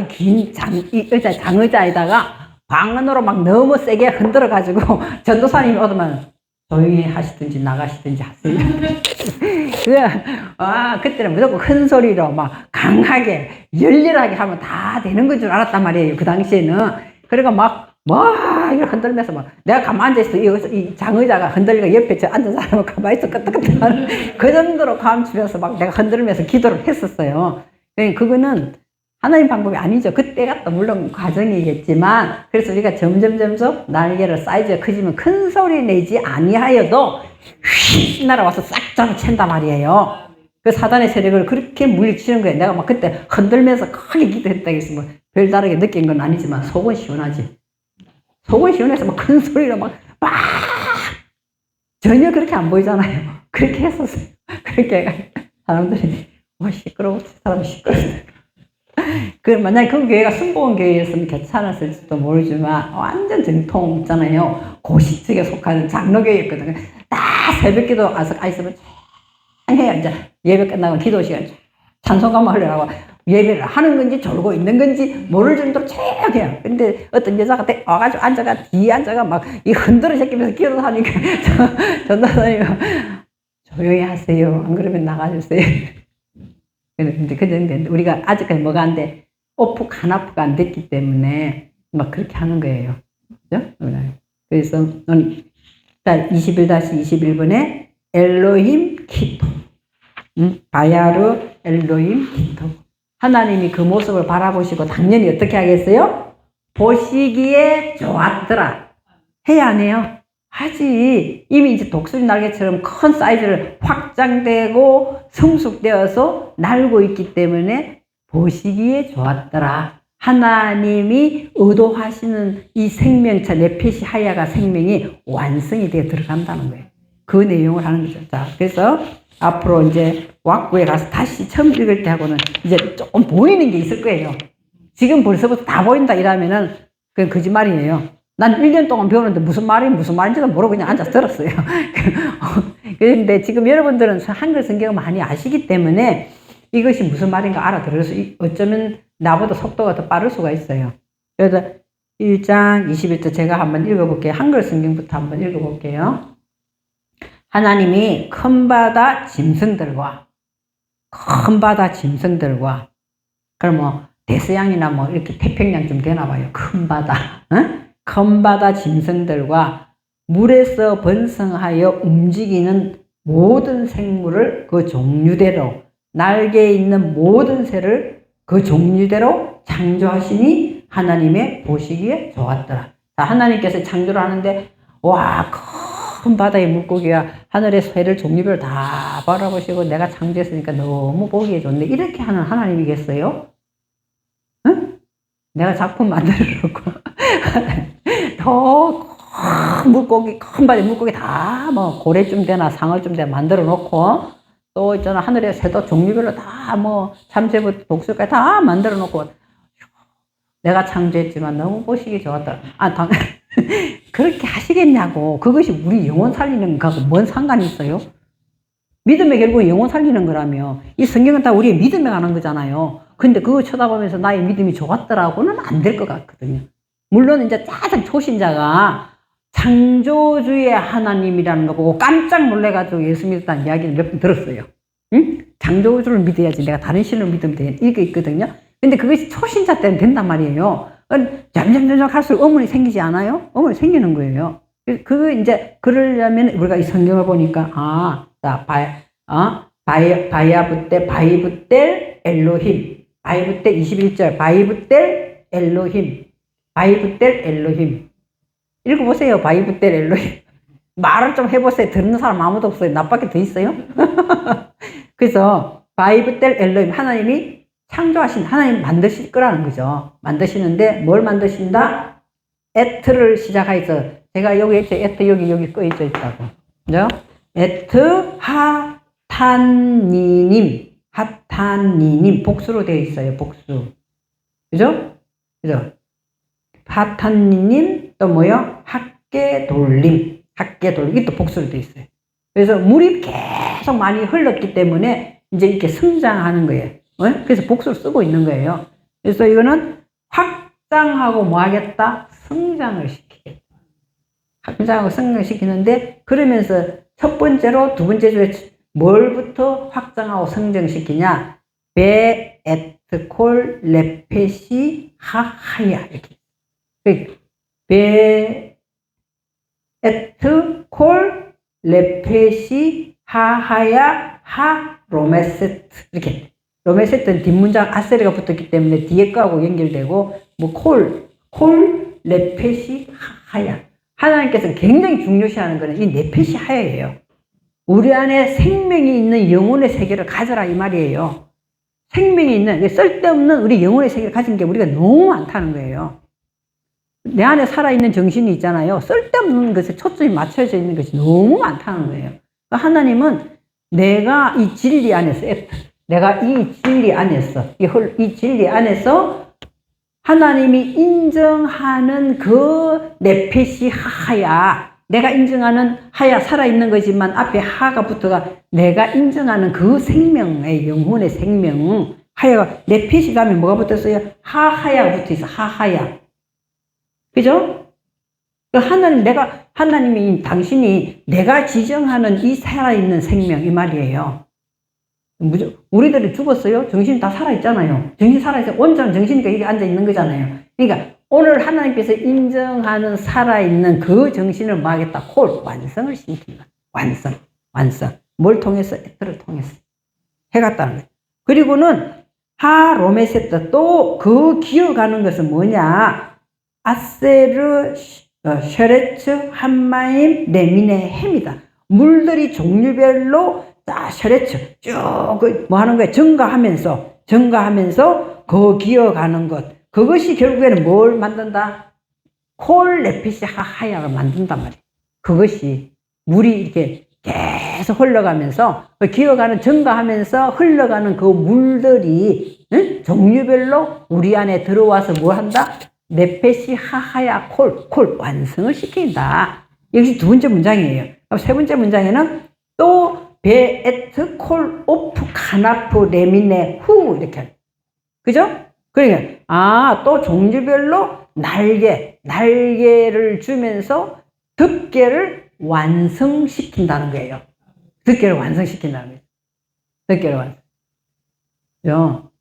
긴 장의자에다가 방언으로 막 너무 세게 흔들어가지고 전도사님이 오더만 조용히 하시든지 나가시든지 하세요. 그때는 무조건 큰 소리로 막 강하게 열렬하게 하면 다 되는 건 줄 알았단 말이에요. 그 당시에는. 그러니까 이렇게 흔들면서 내가 가만히 앉아있어. 이 장의자가 흔들리고 옆에 저 앉은 사람은 가만히 있어. 끄떡끄떡 그 정도로 감추면서 내가 흔들면서 기도를 했었어요. 그거는 하나님 방법이 아니죠. 그때가 또 물론 과정이겠지만, 그래서 우리가 점점 날개를 사이즈가 커지면 큰 소리 내지 아니하여도 휙 날아와서 싹 잡아챈단 말이에요. 그 사단의 세력을 그렇게 물리치는 거예요. 내가 그때 흔들면서 크게 기도했다 해서 별다르게 느낀 건 아니지만 속은 시원하지. 속은 시원해서 큰 소리로 전혀 그렇게 안 보이잖아요. 그렇게 했었어요. 그렇게 사람들이 시끄러워. 사람이 시끄러워. 만약에 그 교회가 순복음 교회였으면 괜찮았을지도 모르지만 완전 정통 있잖아요. 고시측에 속하는 장로교회였거든요. 다 새벽 기도 있으면 해요. 이제 예배 끝나고 기도 시간 찬송가 하려고 예배를 하는 건지 졸고 있는 건지 모를 정도로 조용해요. 근데 어떤 여자가 와가지고 뒤에 앉아가 이 흔들어 제끼면서 기도하니까 전도사님이 조용히 하세요. 안 그러면 나가주세요. 근데 그 정도 우리가 아직까지 뭐가 안 돼? 오프 카나프가 안 됐기 때문에 그렇게 하는 거예요. 그죠? 그래서 21-21번에 엘로힘 키토, 바야르 엘로힘 키토. 하나님이 그 모습을 바라보시고 당연히 어떻게 하겠어요? 보시기에 좋았더라. 해야 안 해요? 하지. 이미 이제 독수리 날개처럼 큰 사이즈를 확장되고 성숙되어서 날고 있기 때문에 보시기에 좋았더라. 하나님이 의도하시는 이 생명체 네페시 하야가 생명이 완성이 되어 들어간다는 거예요. 그 내용을 하는 거죠. 자, 그래서 앞으로 이제 왁구에 가서 다시 처음 읽을 때 하고는 이제 조금 보이는 게 있을 거예요. 지금 벌써부터 다 보인다 이러면은 그건 거짓말이에요. 난 1년 동안 배우는데 무슨 말인지도 모르고 그냥 앉아서 들었어요. 그런데 지금 여러분들은 한글 성경을 많이 아시기 때문에 이것이 무슨 말인가 알아들어서 어쩌면 나보다 속도가 더 빠를 수가 있어요. 그래서 1장 21절 제가 한번 읽어볼게요. 한글 성경부터 한번 읽어볼게요. 하나님이 큰 바다 짐승들과 큰 바다 짐승들과, 그럼 뭐 대서양이나 뭐 이렇게 태평양쯤 되나 봐요. 큰 바다, 큰 바다 짐승들과 물에서 번성하여 움직이는 모든 생물을 그 종류대로, 날개에 있는 모든 새를 그 종류대로 창조하시니 하나님의 보시기에 좋았더라. 자, 하나님께서 창조를 하는데, 와, 큰 바다의 물고기와 하늘의 새를 종류별로 다 바라보시고 내가 창조했으니까 너무 보기에 좋네. 이렇게 하는 하나님이겠어요? 응? 내가 작품 만들어 놓고 더 큰 물고기, 큰 바다의 물고기 다 뭐 고래쯤 되나 상어쯤 되나 만들어 놓고, 또 있잖아, 하늘의 새도 종류별로 다 뭐 참새부터 독수리까지 다 만들어 놓고 내가 창조했지만 너무 보시기 좋았다. 그렇게 하시겠냐고. 그것이 우리 영혼 살리는 거하고 뭔 상관이 있어요? 믿음에 결국 영혼 살리는 거라며. 이 성경은 다 우리의 믿음에 관한 거잖아요. 근데 그거 쳐다보면서 나의 믿음이 좋았더라고는 안 될 것 같거든요. 물론 이제 짜증 초신자가 창조주의 하나님이라는 거 보고 깜짝 놀래가지고 예수 믿었다는 이야기를 몇 번 들었어요. 응? 창조주를 믿어야지 내가 다른 신을 믿으면 돼. 이게 있거든요. 근데 그것이 초신자 때는 된단 말이에요. 점점 할수록 어머니 생기지 않아요? 어머니 생기는 거예요. 그거 이제, 그러려면 우리가 이 성경을 보니까, 자, 바이브텔 엘로힘. 바이브텔 21절. 바이브텔 엘로힘. 바이브텔 엘로힘. 읽어보세요. 바이브텔 엘로힘. 말을 좀 해보세요. 듣는 사람 아무도 없어요. 나밖에 더 있어요? 그래서 바이브텔 엘로힘. 하나님이 창조하신, 하나님 만드실 거라는 거죠. 만드시는데 뭘 만드신다? 에트를 시작해서, 제가 여기 있죠. 에트 여기 꺼져 있다고. 그죠? 에트 하탄니님 복수로 되어 있어요. 복수. 그죠? 그죠? 하탄니님 또 뭐요? 학계돌림. 이게 또 복수로 되어 있어요. 그래서 물이 계속 많이 흘렀기 때문에 이제 이렇게 성장하는 거예요. 그래서 복수를 쓰고 있는 거예요. 그래서 이거는 확장하고 뭐 하겠다? 성장을 시키겠다. 확장하고 성장시키는데, 그러면서 첫 번째로 두 번째 주에 뭘부터 확장하고 성장시키냐? 베, 에트, 콜, 레페시, 하하야. 이렇게. 베, 에트, 콜, 레페시, 하하야, 하, 로메세트. 이렇게. 로메세트는 뒷문장 아세르가 붙었기 때문에 뒤에 거하고 연결되고, 뭐 콜, 레페시, 하야. 하나님께서 굉장히 중요시하는 것은 이 네페시 하야예요. 우리 안에 생명이 있는 영혼의 세계를 가져라 이 말이에요. 생명이 있는, 쓸데없는 우리 영혼의 세계를 가진 게 우리가 너무 많다는 거예요. 내 안에 살아있는 정신이 있잖아요. 쓸데없는 것에 초점이 맞춰져 있는 것이 너무 많다는 거예요. 그러니까 하나님은 내가 이 진리 안에서, 내가 이 진리 안에서, 이 진리 안에서 하나님이 인정하는 그 네페시 하야, 내가 인정하는 하야, 살아있는 거지만 앞에 하가 붙어가 내가 인정하는 그 생명의 영혼의 생명, 하야가, 네페시 다음에 뭐가 붙었어요? 하하야가 붙어있어. 하하야. 그죠? 하나님이, 당신이 내가 지정하는 이 살아있는 생명, 이 말이에요. 우리들이 죽었어요? 정신이 다 살아있잖아요. 정신 살아있어요. 온전한 정신이니까 여기 앉아있는 거잖아요. 그러니까 오늘 하나님께서 인정하는 살아있는 그 정신을 뭐 하겠다? 완성을 시킨다. 완성. 뭘 통해서? 에트를 통해서. 해갔다는 거예요. 그리고는 하로메세트, 또 그 기어가는 것은 뭐냐? 아세르, 셔레츠, 한마임, 레미네, 햄이다. 물들이 종류별로 셔레츠 쭉 뭐 하는 거야? 증가하면서 그 기어가는 것, 그것이 결국에는 뭘 만든다? 콜 레피시 하하야를 만든단 말이에요. 그것이 물이 이렇게 계속 흘러가면서 기어가는, 증가하면서 흘러가는 그 물들이, 응? 종류별로 우리 안에 들어와서 뭐 한다? 네페시 하하야 콜 완성을 시킨다. 여기 두 번째 문장이에요. 세 번째 문장에는 또 베에트 콜 오프 카나프 레미네 후 이렇게. 그죠? 그러니까 또 종류별로 날개를 주면서 덮개를 완성시킨다는 거예요. 덮개를 완성. 그죠?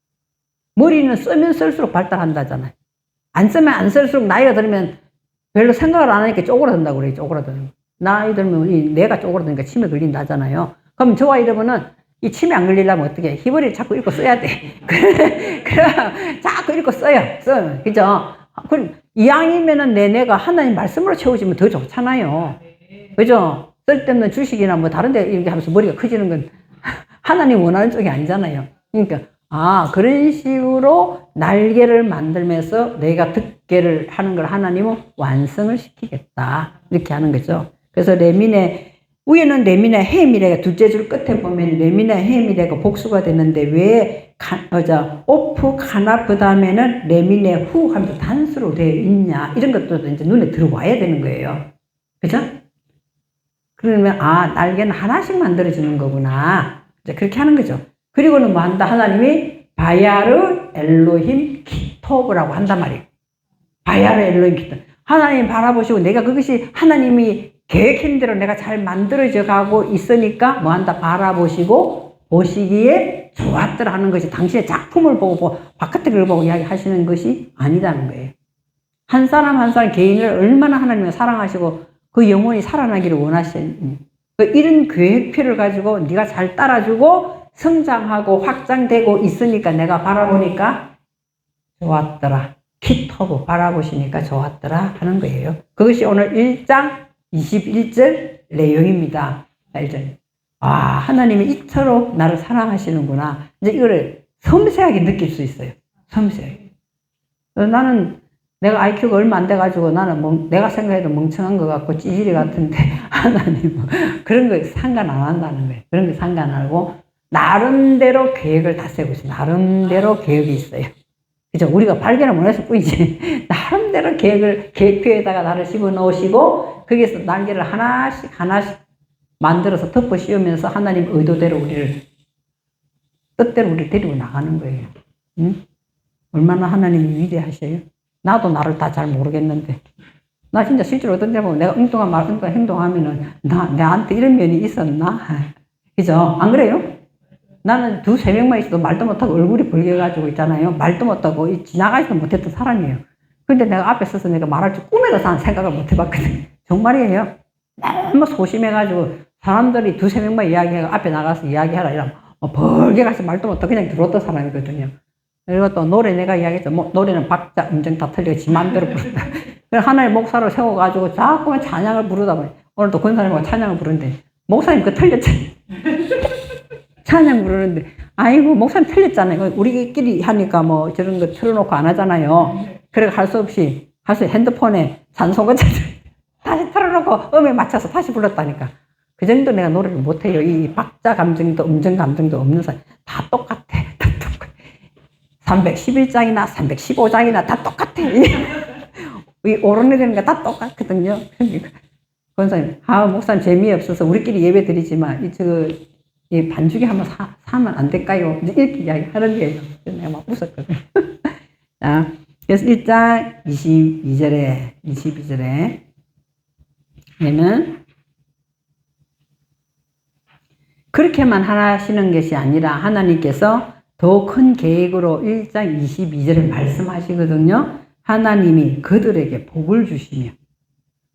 머리는 쓰면 쓸수록 발달한다잖아요. 안 쓰면 안 쓸수록 나이가 들면 별로 생각을 안 하니까 쪼그라든다고 그래요. 쪼그라드는. 나이 들면 이 뇌가 쪼그라드니까 치매 걸린다잖아요. 그럼 저와 여러분은 이 치매 안 걸리려면 어떻게 해? 희버리를 자꾸 읽고 써야 돼. 그래, 자꾸 읽고 써요. 그죠? 그럼 이왕이면은 내 뇌가 하나님 말씀으로 채워지면 더 좋잖아요. 그죠? 쓸데없는 주식이나 뭐 다른 데 이렇게 하면서 머리가 커지는 건 하나님 원하는 쪽이 아니잖아요. 그러니까, 그런 식으로 날개를 만들면서 내가 듣게를 하는 걸 하나님은 완성을 시키겠다. 이렇게 하는 거죠. 그래서 레미네, 위에는 레미네 헤미레가 둘째 줄 끝에 보면 레미네 헤미레가 복수가 되는데 왜, 오프 카나 그 다음에는 레미네 후 하면서 단수로 되어 있냐. 이런 것도 이제 눈에 들어와야 되는 거예요. 그죠? 그러면, 날개는 하나씩 만들어주는 거구나. 이제 그렇게 하는 거죠. 그리고는 뭐 한다? 하나님이 바야르 엘로힘 키토브라고 한단 말이에요. 바야르 엘로힘 키토브. 하나님 바라보시고 내가 그것이 하나님이 계획한 대로 내가 잘 만들어져 가고 있으니까 뭐 한다? 바라보시고 보시기에 좋았더라 하는 것이 당신의 작품을 보고 바깥의 걸 보고 이야기하시는 것이 아니라는 거예요. 한 사람 한 사람 개인을 얼마나 하나님이 사랑하시고 그 영혼이 살아나기를 원하시는 이런 계획표를 가지고 네가 잘 따라주고 성장하고 확장되고 있으니까 내가 바라보니까 좋았더라. 키토브 바라보시니까 좋았더라 하는 거예요. 그것이 오늘 1장 21절 내용입니다. 알죠? 하나님이 이토록 나를 사랑하시는구나. 이제 이거를 섬세하게 느낄 수 있어요. 섬세하게. 나는 내가 IQ가 얼마 안 돼가지고 나는 내가 생각해도 멍청한 것 같고 찌질이 같은데 하나님은 그런 거 상관 안 한다는 거예요. 그런 거 상관 안 하고 나름대로 계획을 다 세우고 있어요. 나름대로 계획이 있어요. 그죠? 우리가 발견을 못 했을 뿐이지. 나름대로 계획표에다가 나를 씹어 넣으시고, 거기에서 날개를 하나씩 만들어서 덮어 씌우면서 하나님 의도대로 뜻대로 우리를 데리고 나가는 거예요. 응? 얼마나 하나님이 위대하셔요? 나도 나를 다 잘 모르겠는데. 나 진짜 실제로 어떤 데 보면 내가 엉뚱한 말, 엉뚱한 행동하면은, 나한테 이런 면이 있었나? 그죠? 안 그래요? 나는 2-3명만 있어도 말도 못하고 얼굴이 벌개가지고 있잖아요. 말도 못하고 지나가지도 못했던 사람이에요. 근데 내가 앞에 서서 내가 말할 줄 꿈에도 생각을 못 해봤거든. 정말이에요. 너무 소심해가지고 사람들이 2-3명만 이야기하고 앞에 나가서 이야기하라 이러면 벌개가서 말도 못하고 그냥 들었던 사람이거든요. 그리고 또 노래 내가 이야기했죠. 노래는 박자, 음정 다 틀리고 지 맘대로 부른다. 하나의 목사로 세워가지고 자꾸만 찬양을 부르다 보니 오늘도 권사님하고 찬양을 부르는데 목사님 그거 틀렸잖아요. 찬양 부르는데 아이고 목사님 틀렸잖아요. 우리끼리 하니까 뭐 저런 거 틀어놓고 안 하잖아요. 그래 할 수 없이 핸드폰에 찬송가 다시 틀어놓고 음에 맞춰서 다시 불렀다니까. 그 정도 내가 노래를 못해요. 이 박자 감정도 음정 감정도 없는 사람 다 똑같아. 다 똑같아. 311장이나 315장이나 다 똑같아. 이 오른에 되는 거 다 똑같거든요. 그러니까 권사님, 목사님 재미없어서 우리끼리 예배 드리지만 이 반죽이 한번 사면 안 될까요? 이제 이렇게 이야기 하는 거예요. 내가 막 웃었거든. 자, 그래서 1장 22절에 얘는 그렇게만 하시는 것이 아니라 하나님께서 더 큰 계획으로 1장 22절에 말씀하시거든요. 하나님이 그들에게 복을 주시며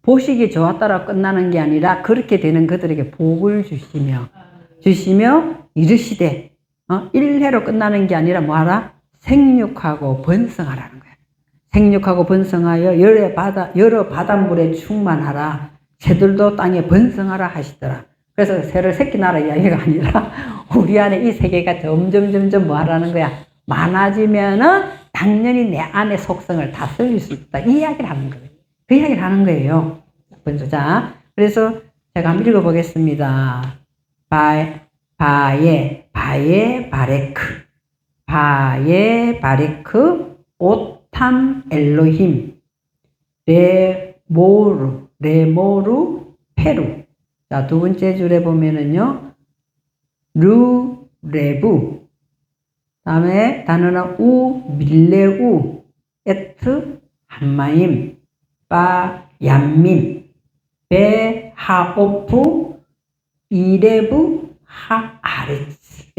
보시기 좋았다라 끝나는 게 아니라 그렇게 되는 그들에게 복을 주시며 이르시되 일회로 끝나는 게 아니라 뭐하라? 생육하고 번성하라는 거야. 생육하고 번성하여 여러 바닷물에 충만하라. 새들도 땅에 번성하라 하시더라. 그래서 새를 새끼 나라 이야기가 아니라 우리 안에 이 세계가 점점 뭐하라는 거야? 많아지면은 당연히 내 안의 속성을 다스릴 수 있다. 이 이야기를 하는 거예요. 그 이야기를 하는 거예요. 먼저 자, 그래서 제가 한번 읽어보겠습니다. 바예 바레크 오탐 엘로힘 레모루 페루. 자, 두 번째 줄에 보면은요 루레부, 다음에 단어는 밀레우 에트 한마임 바 얌민 베 하오프 이레부 하 아레츠.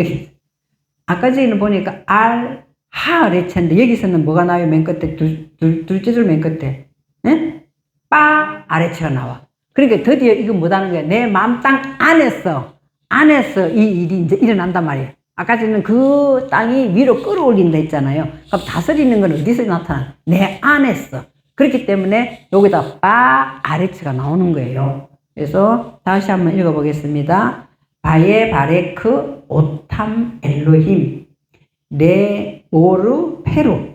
아까 전에는 보니까 알, 하, 레체인데 여기서는 뭐가 나와요? 맨 끝에 둘째 줄 맨 끝에 예? 빠, 아래체가 나와. 그러니까 드디어 이거 못하는 거야. 내 마음 땅 안에서 이 일이 이제 일어난단 말이에요. 아까 전에는 그 땅이 위로 끌어올린다 했잖아요. 그럼 다스리는 건 어디서 나타나? 내 안에서. 그렇기 때문에 여기다 빠, 아래체가 나오는 거예요. 그래서 다시 한번 읽어보겠습니다. 바예 바레크 오탐 엘로힘 레 오르 페루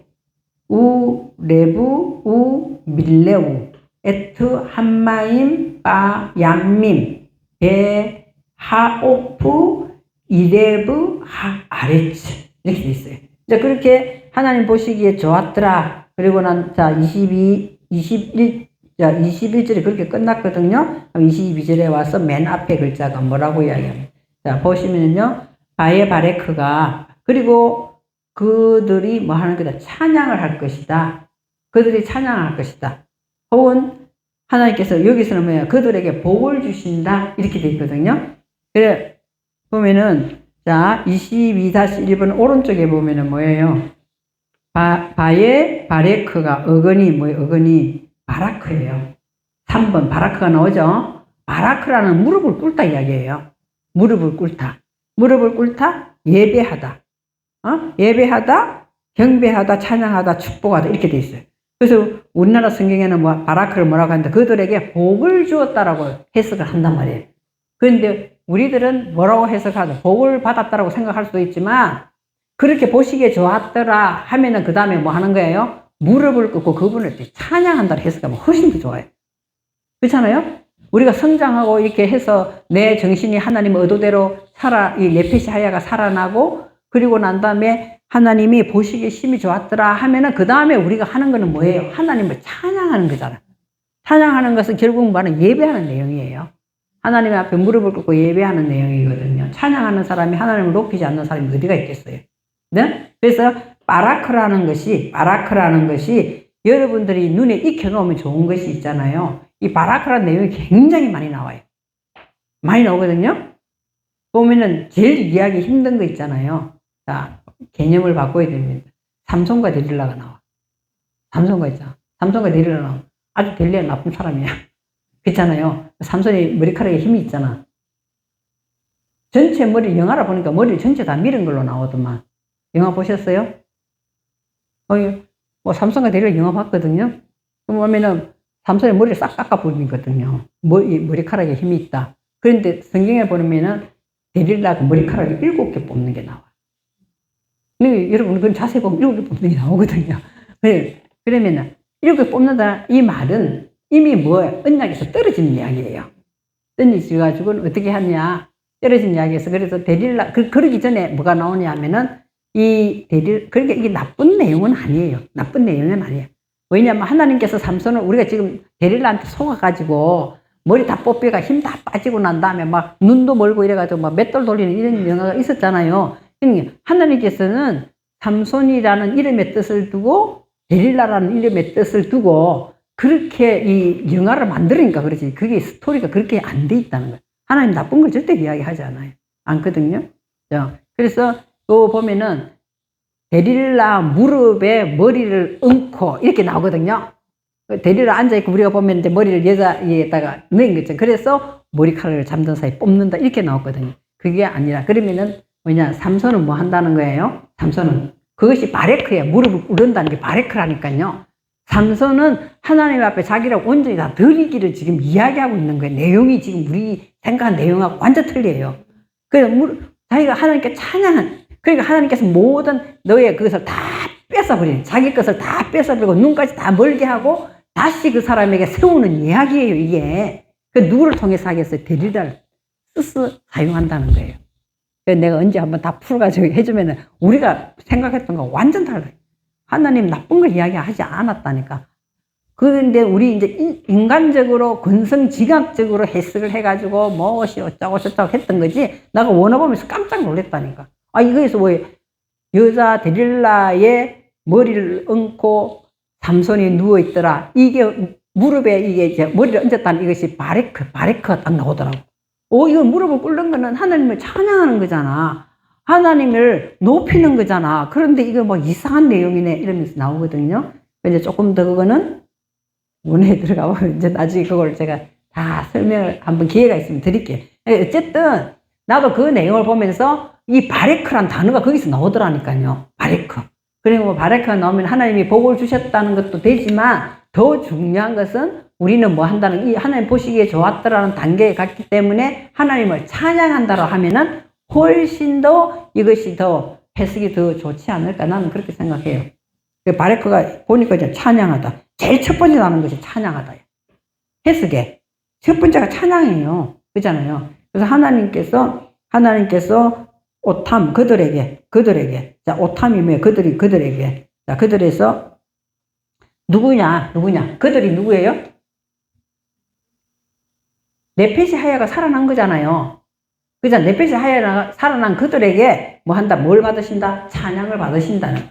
우 레부 우 밀레우 에트 한마임 바 얌밈 에 하오프 이레브 하 아레츠 이렇게 돼 있어요. 자, 그렇게 하나님 보시기에 좋았더라. 그리고 난, 자, 21절에 그렇게 끝났거든요. 22절에 와서 맨 앞에 글자가 뭐라고 이야기합니다. 자, 보시면요. 바에 바레크가, 그리고 그들이 뭐 하는 거다? 찬양을 할 것이다. 그들이 찬양을 할 것이다. 혹은 하나님께서 여기서는 뭐야? 그들에게 복을 주신다. 이렇게 돼 있거든요. 그래, 보면은, 자, 22-1번 오른쪽에 보면은 뭐예요? 바에 바레크가 어근이 뭐예요? 어근이 바라크예요. 3번 바라크가 나오죠? 바라크라는 무릎을 꿇다 이야기예요. 무릎을 꿇다. 무릎을 꿇다, 예배하다. 예배하다, 경배하다, 찬양하다, 축복하다 이렇게 돼 있어요. 그래서 우리나라 성경에는 뭐 바라크를 뭐라고 하는데 그들에게 복을 주었다라고 해석을 한단 말이에요. 그런데 우리들은 뭐라고 해석하다? 복을 받았다라고 생각할 수도 있지만 그렇게 보시기에 좋았더라 하면은 그 다음에 뭐 하는 거예요? 무릎을 꿇고 그분을 찬양한다고 해석하면 훨씬 더 좋아요. 그렇잖아요? 우리가 성장하고 이렇게 해서 내 정신이 하나님 의도대로 이 네페시 하야가 살아나고 그리고 난 다음에 하나님이 보시기에 심히 좋았더라 하면은 그 다음에 우리가 하는 거는 뭐예요? 하나님을 찬양하는 거잖아. 찬양하는 것은 결국 말은 예배하는 내용이에요. 하나님 앞에 무릎을 꿇고 예배하는 내용이거든요. 찬양하는 사람이 하나님을 높이지 않는 사람이 어디가 있겠어요? 네? 그래서 바라크라는 것이 여러분들이 눈에 익혀놓으면 좋은 것이 있잖아요. 이 바라크라는 내용이 굉장히 많이 나와요. 많이 나오거든요. 보면은 제일 이해하기 힘든 거 있잖아요. 자, 개념을 바꿔야 됩니다. 삼손과 데릴라가 나와. 삼손과 있잖아. 삼손과 데릴라 나와. 아주 데릴라가 나쁜 사람이야. 그렇잖아요. 삼손이 머리카락에 힘이 있잖아. 전체 머리, 영화를 보니까 머리를 전체 다 밀은 걸로 나오더만. 영화 보셨어요? 뭐 삼손과 데릴라 영화 봤거든요. 그러면은 삼손의 머리를 싹 깎아버리거든요. 머리카락에 힘이 있다. 그런데 성경에 보면은 데릴라가 머리카락을 7개 뽑는 게 나와요. 근데 여러분, 그건 자세히 보면 7개 뽑는 게 나오거든요. 그러면은 7개 뽑는다. 이 말은 이미 뭐예요? 언약에서 떨어진 이야기예요. 떨어져가지고는 어떻게 하냐? 떨어진 이야기에서 그래서 데릴라, 그러기 전에 뭐가 나오냐 하면은 그러니까 이게 나쁜 내용은 아니에요. 나쁜 내용은 아니에요. 왜냐하면 하나님께서 삼손을 우리가 지금 데릴라한테 속아가지고 머리 다 뽑혀가 힘 다 빠지고 난 다음에 막 눈도 멀고 이래가지고 막 맷돌 돌리는 이런 영화가 있었잖아요. 그러니까 하나님께서는 삼손이라는 이름의 뜻을 두고 데릴라라는 이름의 뜻을 두고 그렇게 이 영화를 만들으니까 그렇지. 그게 스토리가 그렇게 안 돼 있다는 거예요. 하나님 나쁜 걸 절대 이야기하지 않아요. 않거든요. 그래서 또 보면은 데릴라 무릎에 머리를 얹고 이렇게 나오거든요. 데릴라 앉아있고 우리가 보면 이제 머리를 여자에다가 넣은 거죠. 그래서 머리카락을 잠든 사이 뽑는다 이렇게 나왔거든요. 그게 아니라 그러면은 뭐냐, 삼손은 뭐 한다는 거예요? 삼손은 그것이 바레크예요. 무릎을 꿇는다는 게 바레크라니까요. 삼손은 하나님 앞에 자기를 온전히 다 드리기를 지금 이야기하고 있는 거예요. 내용이 지금 우리 생각한 내용하고 완전 틀려요. 그래서 자기가 하나님께 찬양한, 그러니까 하나님께서 모든 너의 그것을 다 뺏어버리는, 자기 것을 다 뺏어버리고 눈까지 다 멀게 하고 다시 그 사람에게 세우는 이야기예요, 이게. 그 누구를 통해서 하겠어요? 데릴라를 사용한다는 거예요. 그래서 내가 언제 한번 다 풀어가지고 해주면은 우리가 생각했던 거 완전 달라요. 하나님 나쁜 걸 이야기하지 않았다니까. 그런데 우리 이제 인간적으로 근성지각적으로 해석을 해가지고 무엇이 어쩌고 저쩌고 했던 거지. 내가 원어 보면서 깜짝 놀랐다니까. 이거에서 왜 여자 데릴라의 머리를 얹고 삼손이 누워있더라. 이게 무릎에 이게 머리를 얹었다는 이것이 바레크가 딱 나오더라고. 이거 무릎을 꿇는 거는 하나님을 찬양하는 거잖아. 하나님을 높이는 거잖아. 그런데 이거 뭐 이상한 내용이네. 이러면서 나오거든요. 이제 조금 더 그거는 문에 들어가 보면 이제 나중에 그걸 제가 다 설명을 한번 기회가 있으면 드릴게요. 어쨌든 나도 그 내용을 보면서 이 바레크란 단어가 거기서 나오더라니까요. 바레크. 그리고 뭐 바레크가 나오면 하나님이 복을 주셨다는 것도 되지만 더 중요한 것은 우리는 뭐 한다는 이 하나님 보시기에 좋았더라는 단계에 갔기 때문에 하나님을 찬양한다고 하면은 훨씬 더 이것이 더 해석이 더 좋지 않을까 나는 그렇게 생각해요. 바레크가 보니까 이제 찬양하다. 제일 첫 번째 나오는 것이 찬양하다. 해석에 첫 번째가 찬양이에요. 그잖아요. 그래서 하나님께서 오탐 그들에게 자 오탐이 뭐예요? 그들에게 자 그들에서 누구냐 그들이 누구예요? 네페시 하야가 살아난 거잖아요. 그죠? 네페시 하야가 살아난 그들에게 뭐 한다? 뭘 받으신다? 찬양을 받으신다는.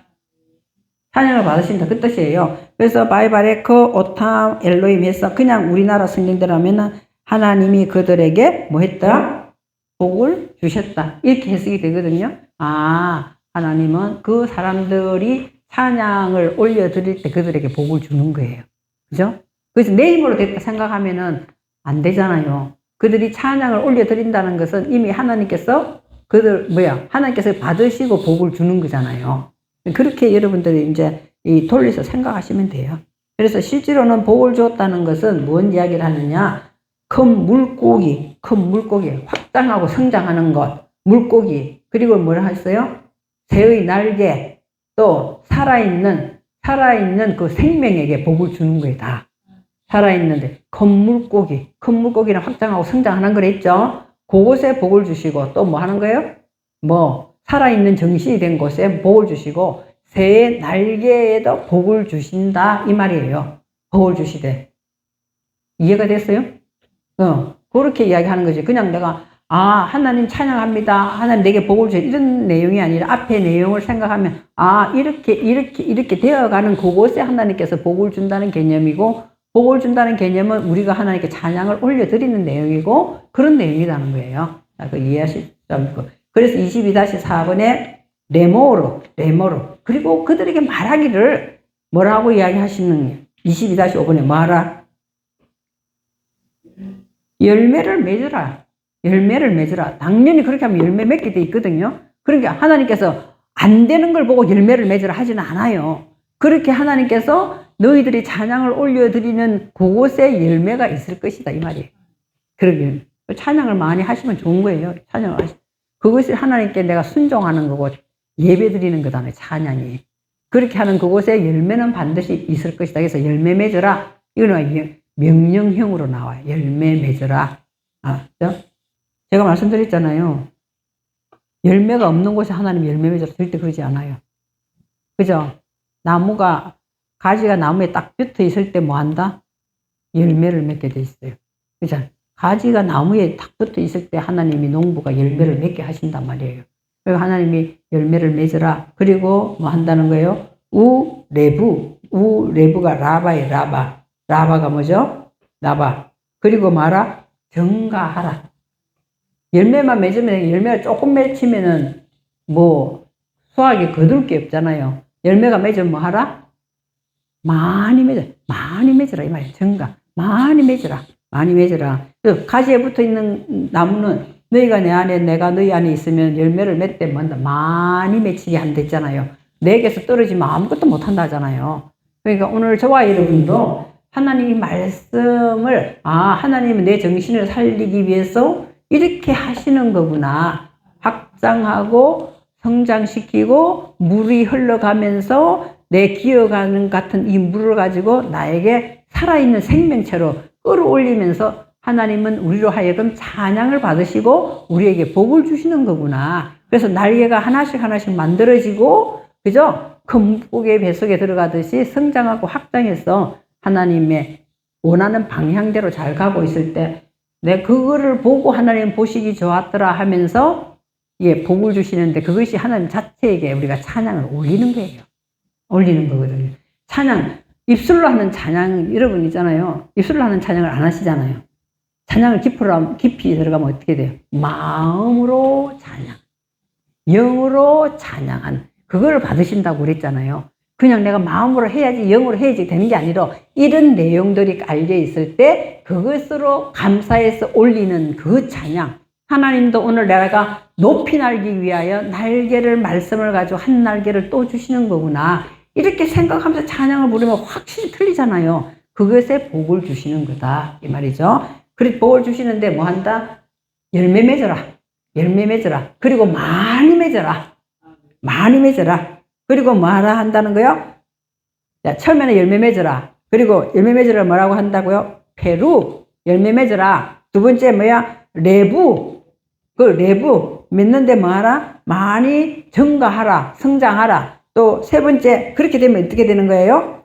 찬양을 받으신다. 그 뜻이에요. 그래서 바이바레크 오탐 엘로임 해서 그냥 우리나라 성경대로라면 하나님이 그들에게 뭐 했다? 복을 주셨다. 이렇게 해석이 되거든요. 아, 하나님은 그 사람들이 찬양을 올려드릴 때 그들에게 복을 주는 거예요. 그죠? 그래서 내 힘으로 됐다 생각하면은 안 되잖아요. 그들이 찬양을 올려드린다는 것은 이미 하나님께서 하나님께서 받으시고 복을 주는 거잖아요. 그렇게 여러분들이 이제 돌려서 생각하시면 돼요. 그래서 실제로는 복을 주었다는 것은 뭔 이야기를 하느냐? 큰 물고기 확장하고 성장하는 것, 물고기, 그리고 뭐라 했어요? 새의 날개, 또 살아있는 그 생명에게 복을 주는 거예요, 다. 살아있는데, 큰 물고기는 확장하고 성장하는 걸 했죠? 그곳에 복을 주시고, 또 뭐 하는 거예요? 살아있는 정신이 된 곳에 복을 주시고, 새의 날개에도 복을 주신다, 이 말이에요. 복을 주시되. 이해가 됐어요? 그렇게 이야기하는 거지. 그냥 내가, 하나님 찬양합니다. 하나님 내게 복을 주세요. 이런 내용이 아니라 앞에 내용을 생각하면, 이렇게 되어가는 그곳에 하나님께서 복을 준다는 개념이고, 복을 준다는 개념은 우리가 하나님께 찬양을 올려드리는 내용이고, 그런 내용이라는 거예요. 그 이해하시죠? 그래서 22-4번에 레모로. 그리고 그들에게 말하기를 뭐라고 이야기하시는 22-5번에 뭐하라? 열매를 맺으라. 당연히 그렇게 하면 열매 맺게 돼 있거든요. 그러니까 하나님께서 안 되는 걸 보고 열매를 맺으라 하지는 않아요. 그렇게 하나님께서 너희들이 찬양을 올려드리는 그곳에 열매가 있을 것이다, 이 말이에요. 그러게 찬양을 많이 하시면 좋은 거예요. 찬양을 하시. 그것이 하나님께 내가 순종하는 거고 예배 드리는 거다네, 찬양이. 그렇게 하는 그곳에 열매는 반드시 있을 것이다. 그래서 열매 맺으라. 이거는 명령형으로 나와요. 열매 맺으라. 그죠? 제가 말씀드렸잖아요. 열매가 없는 곳에 하나님 열매 맺으라 절대 그러지 않아요. 그죠? 가지가 나무에 딱 붙어 있을 때 뭐 한다? 열매를 맺게 돼 있어요. 그죠? 가지가 나무에 딱 붙어 있을 때 하나님이 농부가 열매를 맺게 하신단 말이에요. 그리고 하나님이 열매를 맺으라. 그리고 뭐 한다는 거예요? 우레부가 라바예요, 라바. 라바가 뭐죠? 라바. 그리고 말아? 증가하라. 열매만 맺으면, 열매가 조금 맺히면은 수확이 거둘 게 없잖아요. 열매가 맺으면 뭐 하라? 많이 맺으라. 이 말이에요. 증가. 많이 맺으라. 가지에 붙어 있는 나무는 너희가 내 안에, 내가 너희 안에 있으면 열매를 맺되 뭔가 많이 맺히게 한다 했잖아요. 내게서 떨어지면 아무것도 못한다 하잖아요. 그러니까 오늘 저와 여러분도 하나님의 말씀을, 하나님은 내 정신을 살리기 위해서 이렇게 하시는 거구나. 확장하고 성장시키고 물이 흘러가면서 내 기어가는 같은 이 물을 가지고 나에게 살아있는 생명체로 끌어올리면서 하나님은 우리로 하여금 찬양을 받으시고 우리에게 복을 주시는 거구나. 그래서 날개가 하나씩 만들어지고, 그죠? 큰 물고기의 뱃속에 들어가듯이 성장하고 확장해서 하나님의 원하는 방향대로 잘 가고 있을 때, 내 그거를 보고 하나님 보시기 좋았더라 하면서 복을 주시는데, 그것이 하나님 자체에게 우리가 찬양을 올리는 거예요. 올리는 거거든요. 찬양, 입술로 하는 찬양, 여러분 있잖아요. 입술로 하는 찬양을 안 하시잖아요. 찬양을 깊이 들어가면 어떻게 돼요? 마음으로 찬양. 영으로 찬양한 그걸 받으신다고 그랬잖아요. 그냥 내가 마음으로 해야지 영으로 해야지 되는 게 아니라 이런 내용들이 깔려 있을 때 그것으로 감사해서 올리는 그 찬양. 하나님도 오늘 내가 높이 날기 위하여 날개를 말씀을 가지고 한 날개를 또 주시는 거구나. 이렇게 생각하면서 찬양을 부르면 확실히 틀리잖아요. 그것에 복을 주시는 거다 이 말이죠. 그리고 복을 주시는데 뭐 한다? 열매 맺어라. 열매 맺어라. 그리고 많이 맺어라. 많이 맺어라. 그리고 뭐 하라 한다는 거요? 자, 처음에는 열매 맺어라. 그리고 열매 맺으라 뭐라고 한다고요? 페루. 열매 맺어라. 두 번째 뭐야? 레부. 그 레부. 맺는데 뭐 하라? 많이 증가하라. 성장하라. 또 세 번째, 그렇게 되면 어떻게 되는 거예요?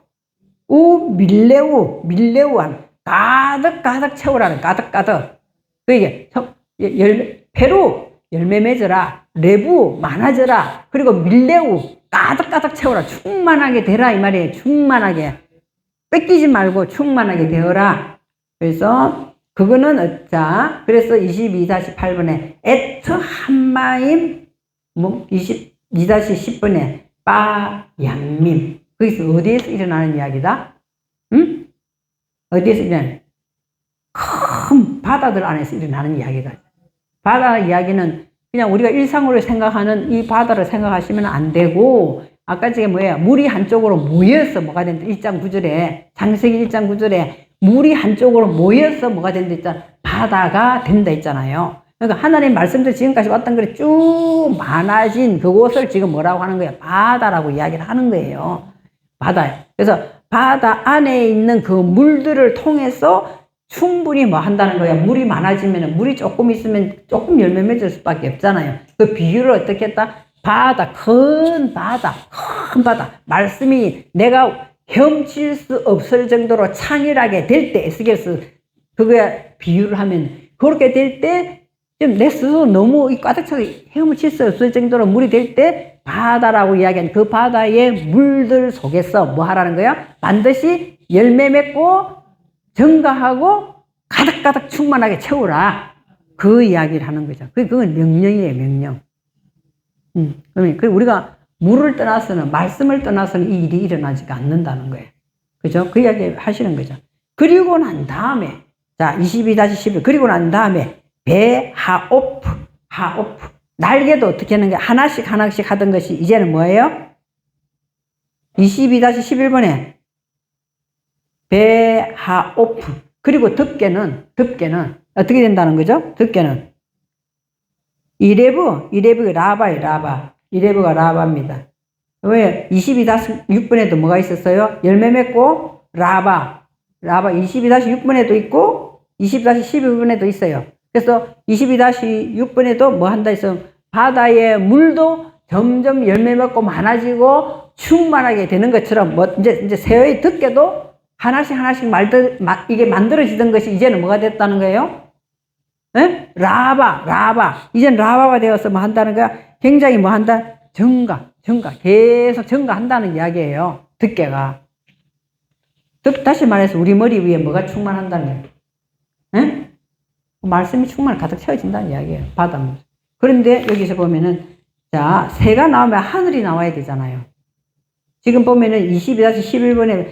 밀레우한. 가득 채우라는 가득. 그게 페루. 열매 맺어라. 레부. 많아져라. 그리고 밀레우. 가득 채워라. 충만하게 되라 이 말이에요. 충만하게. 뺏기지 말고 충만하게 되어라. 그래서 그거는 자 그래서 22-8번에 에트 한마임 22-10번에 빠양밈. 거기서 어디에서 일어나는 이야기다? 응? 어디에서 일어나는? 큰 바다들 안에서 일어나는 이야기다. 바다 이야기는 그냥 우리가 일상으로 생각하는 이 바다를 생각하시면 안 되고, 아까 저게 뭐예요? 물이 한쪽으로 모여서 뭐가 된다? 1장 9절에, 창세기 1장 9절에 물이 한쪽으로 모여서 뭐가 된다 있잖아. 바다가 된다 있잖아요. 그러니까 하나님 말씀도 지금까지 왔던 것이 쭉 많아진 그곳을 지금 뭐라고 하는 거예요? 바다라고 이야기를 하는 거예요. 바다. 그래서 바다 안에 있는 그 물들을 통해서 충분히 뭐 한다는 거야. 물이 많아지면, 물이 조금 있으면 조금 열매 맺을 수밖에 없잖아요. 그 비유를 어떻게 했다? 바다, 큰 바다. 말씀이 내가 헤엄칠 수 없을 정도로 창일하게 될 때, 에스겔서 그거야 비유를 하면, 그렇게 될 때, 좀 내 스스로 너무 가득 차게 헤엄칠 수 없을 정도로 물이 될 때, 바다라고 이야기한 그 바다의 물들 속에서 뭐 하라는 거야? 반드시 열매 맺고, 증가하고 가득 충만하게 채우라. 그 이야기를 하는 거죠. 그건 명령이에요, 명령. 그러니까 우리가 물을 떠나서는, 말씀을 떠나서는 이 일이 일어나지가 않는다는 거예요. 그죠? 그 이야기 하시는 거죠. 그리고 난 다음에, 자, 22-11. 그리고 난 다음에, 하오프. 날개도 어떻게 하는 게 하나씩 하던 것이 이제는 뭐예요? 22-11번에, 하오프. 그리고 덮개는 어떻게 된다는 거죠? 덮개는 이레브가 라바예요. 이레브가 라바입니다. 왜? 22-6번에도 뭐가 있었어요? 열매 맺고 라바 22-6번에도 있고 20-12번에도 있어요. 그래서 22-6번에도 뭐 한다 했어? 바다의 물도 점점 열매 맺고 많아지고 충만하게 되는 것처럼 뭐 이제 새의 덮개도 하나씩 이게 만들어지던 것이 이제는 뭐가 됐다는 거예요? 에? 라바. 이제는 라바가 되어서 뭐 한다는 거야? 굉장히 뭐 한다? 증가. 계속 증가한다는 이야기예요. 덮개가. 다시 말해서 우리 머리 위에 뭐가 충만한다는 거예요? 에? 말씀이 충만 가득 채워진다는 이야기예요. 바다물. 그런데 여기서 보면은, 자, 새가 나오면 하늘이 나와야 되잖아요. 지금 보면은 22-11번에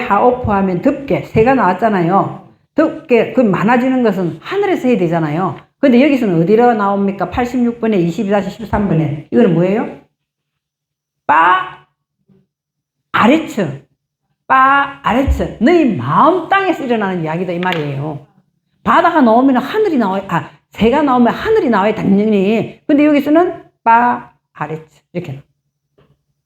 하오프 하면 덮개, 새가 나왔잖아요. 덮개, 그 많아지는 것은 하늘에서 해야 되잖아요. 근데 여기서는 어디로 나옵니까? 86번에 22-13번에. 이거는 뭐예요? 아레츠. 너희 마음 땅에서 일어나는 이야기다, 이 말이에요. 바다가 나오면 하늘이 나와요. 새가 나오면 하늘이 나와요, 당연히. 근데 여기서는 아레츠. 이렇게.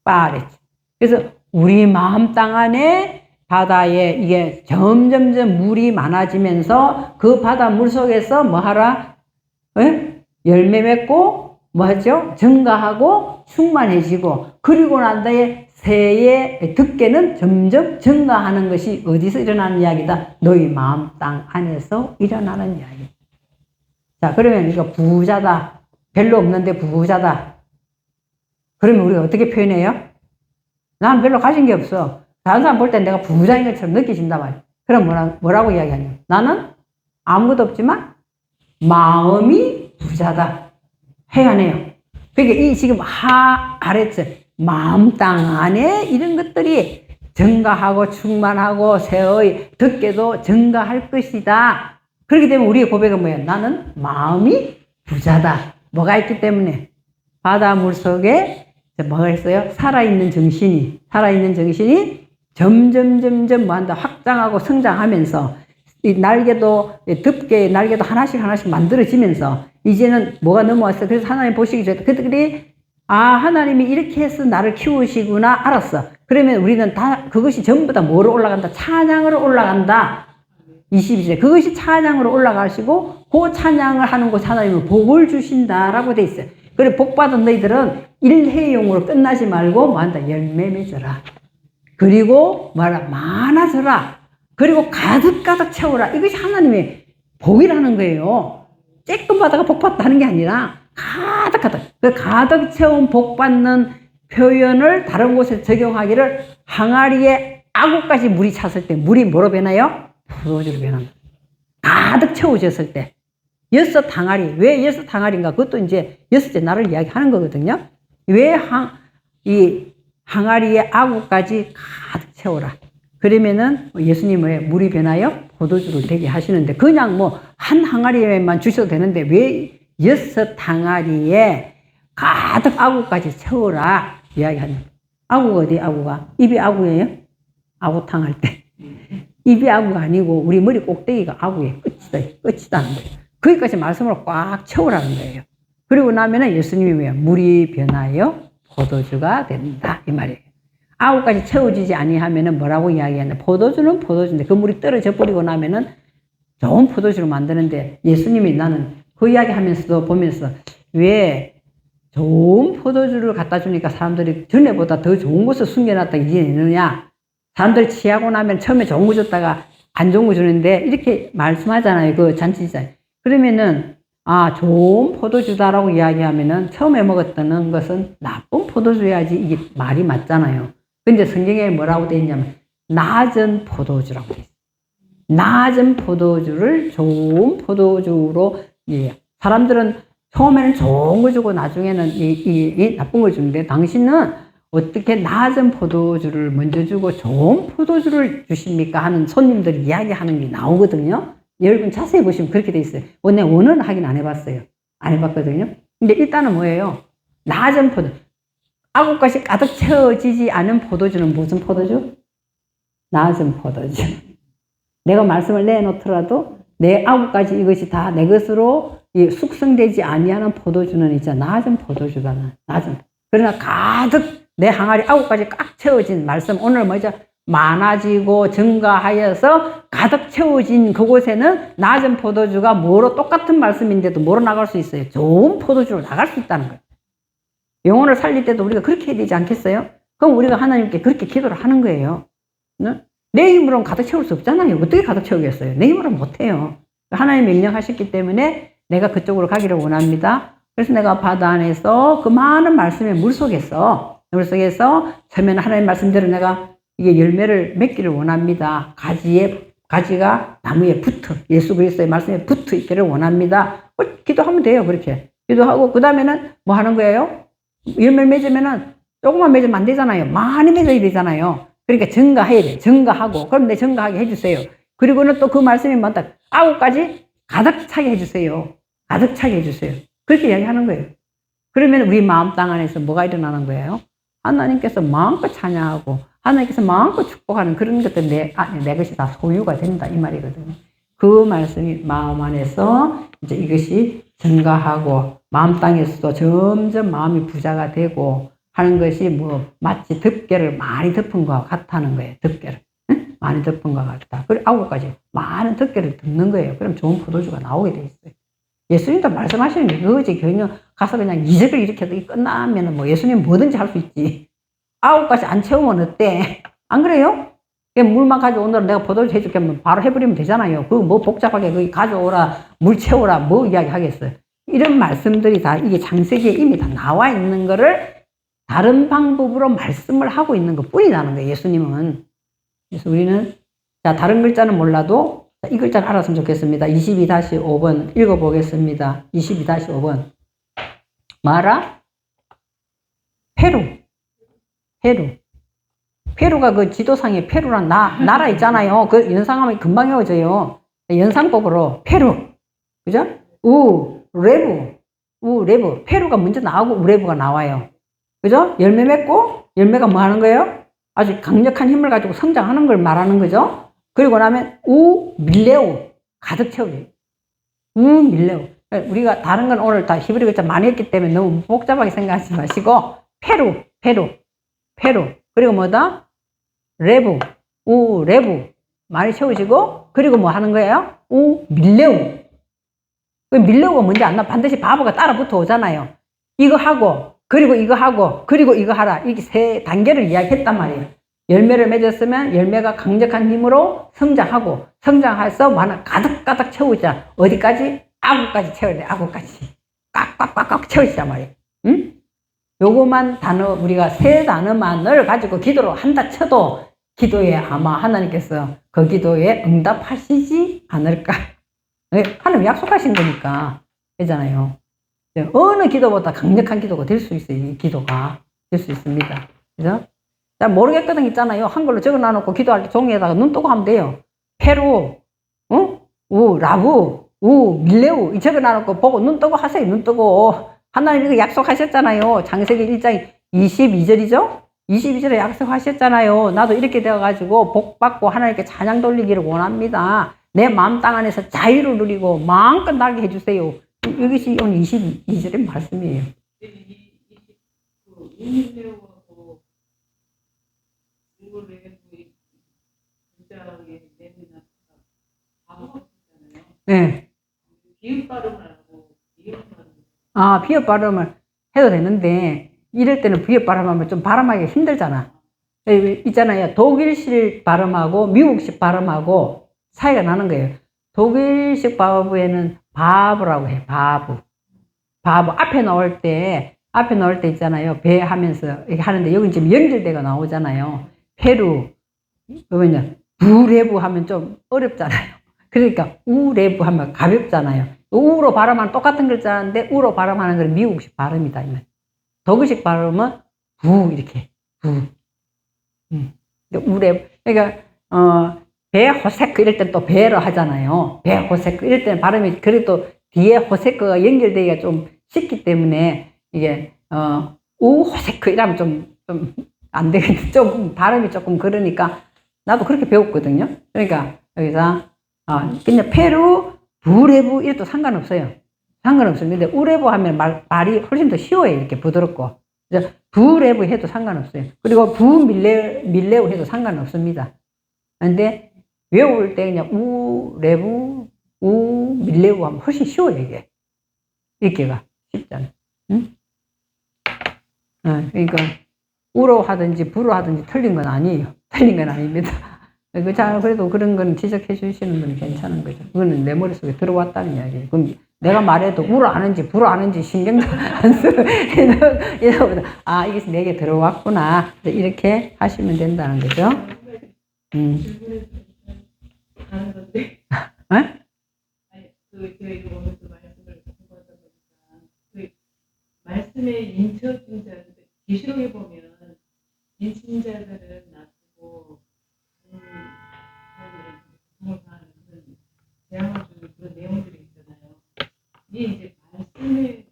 아레츠. 그래서 우리 마음 땅 안에 바다에 이게 점점 물이 많아지면서 그 바다 물 속에서 뭐 하라? 열매 맺고 뭐 하죠? 증가하고 충만해지고, 그리고 난 다음에 새의 덮개는 점점 증가하는 것이 어디서 일어나는 이야기다? 너희 마음 땅 안에서 일어나는 이야기. 자, 그러면 이거 부자다. 별로 없는데 부자다. 그러면 우리가 어떻게 표현해요? 나는 별로 가진 게 없어. 다른 사람 볼 때 내가 부자인 것처럼 느껴진단 말이야. 그럼 뭐라고 이야기하냐? 나는 아무것도 없지만 마음이 부자다. 해야 해요. 그러니까 이 지금 아래쪽 마음 땅 안에 이런 것들이 증가하고 충만하고 새의 덕계도 증가할 것이다. 그렇기 때문에 우리의 고백은 뭐예요? 나는 마음이 부자다. 뭐가 있기 때문에 바다 물속에 뭐가 있어요? 살아있는 정신이 점점 뭐한다? 확장하고 성장하면서 이 날개도 덮개 날개도 하나씩 만들어지면서 이제는 뭐가 넘어왔어. 그래서 하나님 보시기 전에 그들이 하나님이 이렇게 해서 나를 키우시구나 알았어. 그러면 우리는 다 그것이 전부 다 뭐로 올라간다? 찬양으로 올라간다. 22절에 그것이 찬양으로 올라가시고 그 찬양을 하는 곳 하나님은 복을 주신다라고 돼 있어요. 그래 복 받은 너희들은 일회용으로 끝나지 말고 뭐한다? 열매 맺어라. 그리고 뭐라? 많아져라. 그리고 가득 채워라. 이것이 하나님의 복이라는 거예요. 쬐끔 받아가 복 받다는 게 아니라 가득 그 가득 채운 복 받는 표현을 다른 곳에 적용하기를 항아리에 아구까지 물이 찼을 때 물이 뭐로 변해요? 포도주로 변합니다. 가득 채워졌을 때 6항아리. 왜 6항아리인가? 그것도 이제 6째 날을 이야기하는 거거든요. 왜 이 항아리에 아구까지 가득 채워라. 그러면은 예수님의 물이 변하여 포도주를 되게 하시는데 그냥 뭐 한 항아리에만 주셔도 되는데 왜 6항아리에 가득 아구까지 채워라 이야기하는. 아구가 어디 아구가? 입이 아구예요? 아구탕 할 때. 입이 아구가 아니고 우리 머리 꼭대기가 아구예요. 끝이다는 거예요. 거기까지 말씀으로 꽉 채우라는 거예요. 그리고 나면은 예수님이 뭐예요? 물이 변하여 포도주가 된다 이 말이에요. 아구까지 채워지지 아니하면은 뭐라고 이야기하냐? 포도주는 포도주인데 그 물이 떨어져 버리고 나면은 좋은 포도주를 만드는데 예수님이 나는 그 이야기 하면서도 보면서 왜 좋은 포도주를 갖다 주니까 사람들이 전에보다 더 좋은 것을 숨겨놨다 이제 있느냐? 사람들 취하고 나면 처음에 좋은 거 줬다가 안 좋은 거 주는데 이렇게 말씀하잖아요. 그 잔치자. 그러면은 좋은 포도주다라고 이야기하면은 처음에 먹었던 것은 나쁜 포도주야지 이게 말이 맞잖아요. 근데 성경에 뭐라고 되어 있냐면 낮은 포도주라고 되어 있어요. 낮은 포도주를 좋은 포도주로 사람들은 처음에는 좋은 거 주고 나중에는 이 나쁜 거 주는데 당신은 어떻게 낮은 포도주를 먼저 주고 좋은 포도주를 주십니까? 하는 손님들이 이야기하는 게 나오거든요. 여러분 자세히 보시면 그렇게 돼 있어요. 내가 원어는 하긴 안 해봤어요. 안 해봤거든요. 근데 일단은 뭐예요? 낮은 포도. 아구까지 가득 채워지지 않은 포도주는 무슨 포도주? 낮은 포도주. 내가 말씀을 내놓더라도 내 아구까지 이것이 다 내 것으로 숙성되지 아니하는 포도주는 이제 낮은 포도주다. 낮은. 그러나 가득 내 항아리 아구까지 꽉 채워진 말씀 오늘 뭐죠? 많아지고 증가하여서 가득 채워진 그곳에는 낮은 포도주가 뭐로 똑같은 말씀인데도 뭐로 나갈 수 있어요? 좋은 포도주로 나갈 수 있다는 거예요. 영혼을 살릴 때도 우리가 그렇게 해야 되지 않겠어요? 그럼 우리가 하나님께 그렇게 기도를 하는 거예요. 내 힘으로는 가득 채울 수 없잖아요. 어떻게 가득 채우겠어요? 내 힘으로는 못해요. 하나님이 명령하셨기 때문에 내가 그쪽으로 가기를 원합니다. 그래서 내가 바다 안에서 그 많은 말씀의 물속에서 처음에는 하나님 말씀대로 내가 이게 열매를 맺기를 원합니다. 가지가 나무에 붙어 예수 그리스도의 말씀에 붙어 있기를 원합니다. 기도하면 돼요. 그렇게 기도하고 그 다음에는 뭐 하는 거예요? 열매를 맺으면은 조금만 맺으면 안 되잖아요. 많이 맺어야 되잖아요. 그러니까 증가해야 돼. 증가하고 그럼 내 증가하게 해주세요. 그리고는 또 그 말씀이 맞다. 아구까지 가득 차게 해주세요. 가득 차게 해주세요. 그렇게 이야기하는 거예요. 그러면 우리 마음 땅 안에서 뭐가 일어나는 거예요? 하나님께서 마음껏 찬양하고 하나님께서 마음껏 축복하는 그런 것들 내 것이 다 소유가 된다 이 말이거든요. 그 말씀이 마음 안에서 이제 이것이 증가하고 마음 땅에서도 점점 마음이 부자가 되고 하는 것이 뭐 마치 덮개를 많이 덮은 것 같다는 거예요. 덮개를 많이 덮은 것 같다. 그리고 아구까지 많은 덮개를 덮는 거예요. 그럼 좋은 포도주가 나오게 돼 있어요. 예수님도 말씀하시는 게 그거지. 그냥 가서 그냥 이적을 이렇게 해도 끝나면은 뭐 예수님 뭐든지 할 수 있지. 아구까지 안 채우면 어때? 안 그래요? 물만 가져오느라 내가 포도주 해줄게 하면 바로 해버리면 되잖아요. 그 뭐 복잡하게 거기 가져오라, 물 채우라, 뭐 이야기 하겠어요. 이런 말씀들이 다 이게 창세기에 이미 다 나와 있는 거를 다른 방법으로 말씀을 하고 있는 것 뿐이라는 거예요, 예수님은. 그래서 우리는, 자, 다른 글자는 몰라도 이 글자를 알았으면 좋겠습니다. 22-5번 읽어보겠습니다. 22-5번. 마라? 페루. 페루가 그 지도상에 페루란 나라 있잖아요. 그 연상하면 금방 외워져요. 연상법으로 페루. 그죠? 우레부. 페루가 먼저 나오고 우레부가 나와요. 그죠? 열매 맺고, 열매가 뭐 하는 거예요? 아주 강력한 힘을 가지고 성장하는 걸 말하는 거죠. 그리고 나면 밀레우. 가득 채워져요. 밀레우. 우리가 다른 건 오늘 다 히브리 글자 많이 했기 때문에 너무 복잡하게 생각하지 마시고, 페루. 그리고 뭐다? 레부. 많이 채우시고, 그리고 뭐 하는 거예요? 밀레우. 그 밀레우가 뭔지 안 나? 반드시 바보가 따라 붙어 오잖아요. 이거 하고, 그리고 이거 하고, 그리고 이거 하라. 이렇게 3단계를 이야기했단 말이에요. 열매를 맺었으면 열매가 강력한 힘으로 성장해서 가득 채우자. 어디까지? 아구까지 채워야 돼. 아구까지. 꽉꽉꽉꽉 채우자 말이에요. 응? 요거만 단어, 우리가 3단어만을 가지고 기도로 한다 쳐도 기도에 아마 하나님께서 그 기도에 응답하시지 않을까. 하나님 약속하신 거니까. 그잖아요. 어느 기도보다 강력한 기도가 될 수 있어요. 이 기도가 될 수 있습니다. 그죠? 나 모르겠거든 있잖아요. 한글로 적어 놔놓고 기도할 때 종이에다가 눈 뜨고 하면 돼요. 페루, 라부, 밀레우 이 적어 놔놓고 보고 눈 뜨고 하세요. 눈 뜨고. 하나님 이거 약속하셨잖아요. 창세기 1장 22절이죠? 22절에 약속하셨잖아요. 나도 이렇게 되어가지고 복 받고 하나님께 찬양 돌리기를 원합니다. 내 마음 땅 안에서 자유를 누리고 마음껏 날게 해주세요. 이것이 오늘 22절의 말씀이에요. 네. 비읍 발음을 해도 되는데, 이럴 때는 비읍 발음하면 좀 발음하기 힘들잖아. 있잖아요. 독일식 발음하고 미국식 발음하고 차이가 나는 거예요. 독일식 발음에는 바브라고 해. 바브. 앞에 나올 때 있잖아요. 배 하면서 이렇게 하는데, 여기 지금 연결대가 나오잖아요. 페루, 뭐냐, 부레부 하면 좀 어렵잖아요. 그러니까 우레부 하면 가볍잖아요. 우로 발음하면 똑같은 글자인데 우로 발음하는 건 미국식 발음이다. 독일식 발음은 이렇게 우레부. 그러니까 베호세크 이럴 땐 또 베로 하잖아요. 베호세크 이럴 때는 발음이 그래도 뒤에 호세크가 연결되기가 좀 쉽기 때문에 이게 우호세크 이러면 좀 안 되겠죠. 좀 발음이 조금 그러니까 나도 그렇게 배웠거든요. 그러니까 여기서 그냥 페루, 부레부 이래도 상관없어요. 상관없습니다. 우레부 하면 말이 훨씬 더 쉬워요. 이렇게 부드럽고. 부레부 해도 상관없어요. 그리고 밀레우 해도 상관없습니다. 근데 외울 때 그냥 우레부, 밀레우 하면 훨씬 쉬워요. 이게. 읽기가 쉽잖아요. 응? 그러니까 우로 하든지 부로 하든지 틀린 건 아니에요. 틀린 건 아닙니다. 그래도 그런 건 지적해 주시는 건 괜찮은 거죠. 그거는 내 머릿속에 들어왔다는 이야기예요. 그럼 내가 말해도 우로 아는지 부로 아는지 신경도 안 쓰고 이러보다 이게 내게 들어왔구나. 이렇게 하시면 된다는 거죠. 말씀의 인처증자 계시록에 보면 인친자들은 놔두고 대항을 주는 그런 내용들이 있잖아요. 이게 이제 말씀에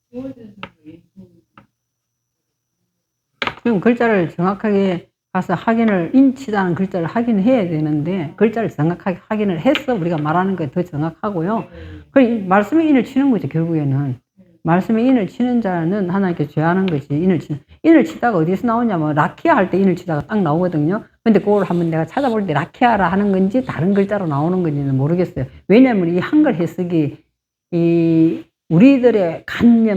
세워진 그럼 글자를 정확하게 가서 확인을 인치다는 글자를 확인해야 되는데 글자를 정확하게 확인을 해서 우리가 말하는 게 더 정확하고요. 그 말씀의 인을 치는 거죠. 결국에는 말씀의 인을 치는 자는 하나님께 죄하는 거지. 인을 치다가 어디서 나오냐면 라키아 할 때 인을 치다가 딱 나오거든요. 근데 그걸 한번 내가 찾아볼 때 라키아라 하는 건지 다른 글자로 나오는 건지는 모르겠어요. 왜냐하면 이 한글 해석이 우리들의 관념